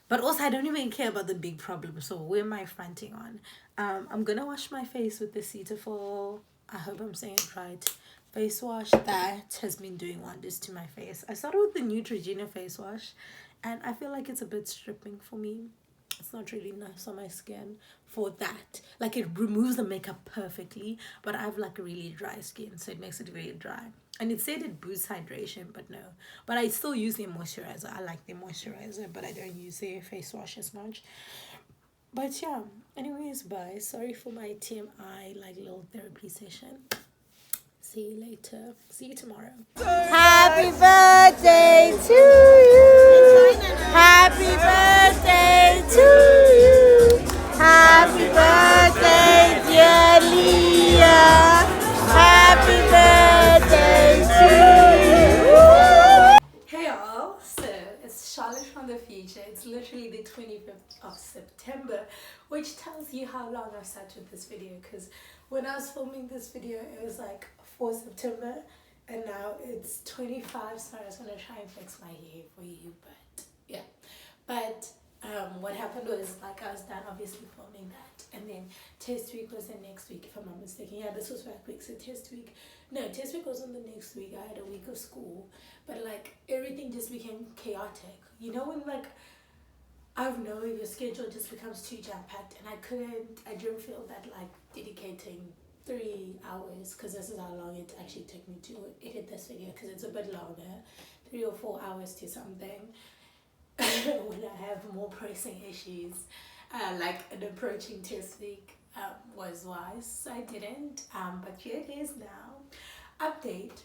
But also I don't even care about the big problems. So where am I fronting on? I'm gonna wash my face with the Cetaphil, I hope I'm saying it right, face wash. That has been doing wonders to my face. I started with the Neutrogena face wash, and I feel like it's a bit stripping for me. It's not really nice on my skin for that. Like, it removes the makeup perfectly, but I have like a really dry skin, so it makes it very dry. And it said it boosts hydration, but no. But I still use the moisturizer. I like the moisturizer, but I don't use the face wash as much. But yeah, anyways, bye. Sorry for my TMI, like, little therapy session. See you later. See you tomorrow. Happy birthday to you. Happy birthday to you. Happy birthday, dear Aliya. September, which tells you how long I've sat with this video, because when I was filming this video it was like 4 September and now it's 25. So I was going to try and fix my hair for you, but yeah. But what happened was, like, I was done obviously filming that, and then test week was the next week, if I'm not mistaken. Yeah, this was back week, so test week wasn't the next week. I had a week of school, but like everything just became chaotic, you know, when like I don't know, your schedule just becomes too jam-packed, and I didn't feel that like dedicating 3 hours, because this is how long it actually took me to edit this video, because it's a bit longer, 3 or 4 hours to something. When I have more pressing issues, like an approaching test week, was wise, so I didn't, but here it is now. Update: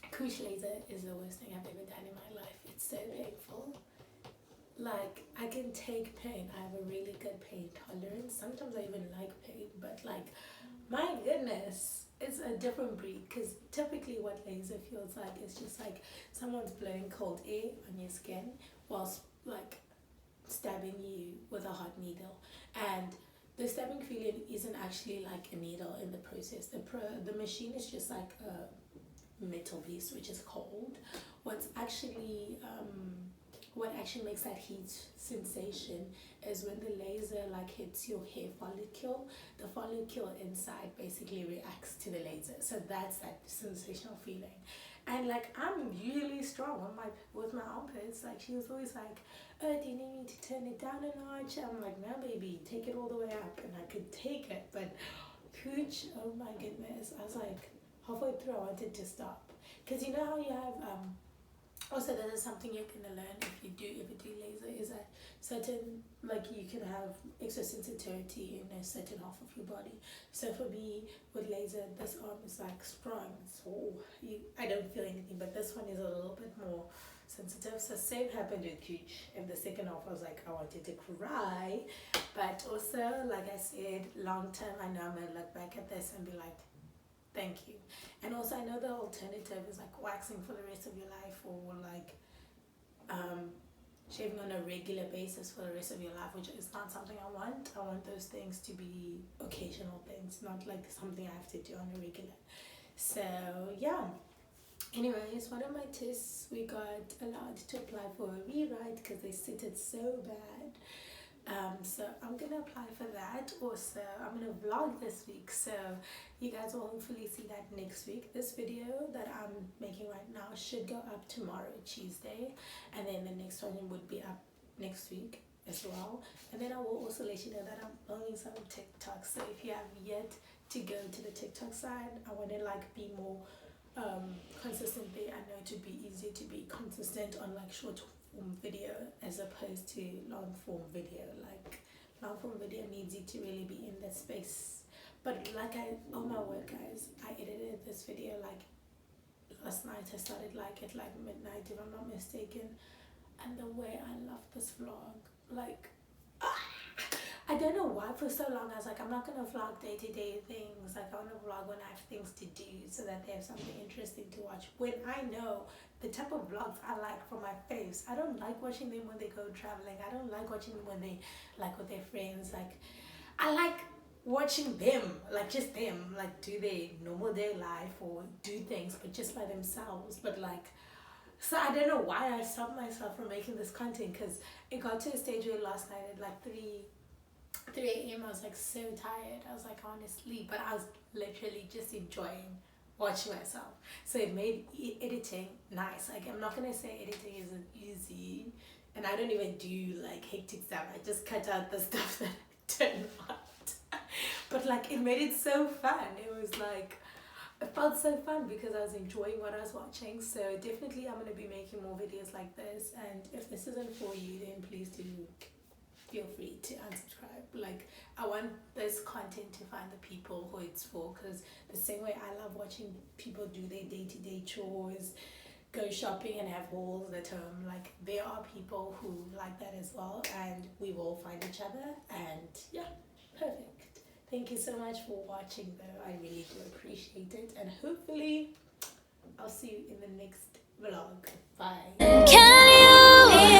Kush laser is the worst thing I've ever done in my life. It's so painful. Like, I can take pain. I have a really good pain tolerance. Sometimes I even like pain, but like, my goodness, it's a different breed, because typically what laser feels like is just like someone's blowing cold air on your skin whilst like stabbing you with a hot needle, and the stabbing feeling isn't actually like a needle in the process. The machine is just like a metal piece which is cold. What actually makes that heat sensation is when the laser like hits your hair follicle. The follicle inside basically reacts to the laser, so that's that sensational feeling. And like, I'm really strong with my armpits. Like, she was always like, oh, do you need me to turn it down a notch? I'm like, no baby, take it all the way up. And I could take it, but Pooch, oh my goodness, I was like, halfway through I wanted to stop, because you know how you have also this is something you're gonna learn if you do laser, is that certain, like, you can have extra sensitivity in a certain half of your body. So for me with laser, this arm is like strong, so I don't feel anything, but this one is a little bit more sensitive. So same happened with Cooch. In the second half I was like, I wanted to cry, but also, like I said, long term I know I'm gonna look back at this and be like, thank you. And also I know the alternative is like waxing for the rest of your life, or like shaving on a regular basis for the rest of your life, which is not something I want. I want those things to be occasional things, not like something I have to do on a regular. So yeah, anyways, one of my tests, we got allowed to apply for a rewrite because they said it so bad. So I'm gonna apply for that. Also, I'm gonna vlog this week, so you guys will hopefully see that next week. This video that I'm making right now should go up tomorrow, Tuesday, and then the next one would be up next week as well. And then I will also let you know that I'm filming some TikTok, so if you have yet to go to the TikTok side, I want to like be more consistent there. I know it would be easier to be consistent on like short form video as opposed to long form video. Like, long form video needs you to really be in that space. But like, oh my word guys, I edited this video like last night. I started like at like midnight, if I'm not mistaken, and the way I love this vlog, like, I don't know why for so long I was like, I'm not gonna vlog day-to-day things. Like, I want to vlog when I have things to do, so that they have something interesting to watch. When I know the type of vlogs I like for my face, I don't like watching them when they go traveling. I don't like watching them when they like with their friends. Like, I like watching them, like just them, like do their normal day life or do things, but just by themselves. But like, so I don't know why I stopped myself from making this content, because it got to a stage where last night at like 3 a.m. I was like so tired. I was like, I want to sleep, but I was literally just enjoying watching myself. So it made editing nice. Like, I'm not gonna say editing isn't easy, and I don't even do like hectic stuff. I just cut out the stuff that I don't want. But like, it made it so fun. It was like, it felt so fun because I was enjoying what I was watching. So definitely I'm going to be making more videos like this, and if this isn't for you, then please do feel free to unsubscribe. Like, I want this content to find the people who it's for, because the same way I love watching people do their day-to-day chores, go shopping and have hauls at home, like, there are people who like that as well, and we will find each other. And yeah, perfect. Thank you so much for watching though. I really do appreciate it, and hopefully I'll see you in the next vlog. Bye. Can you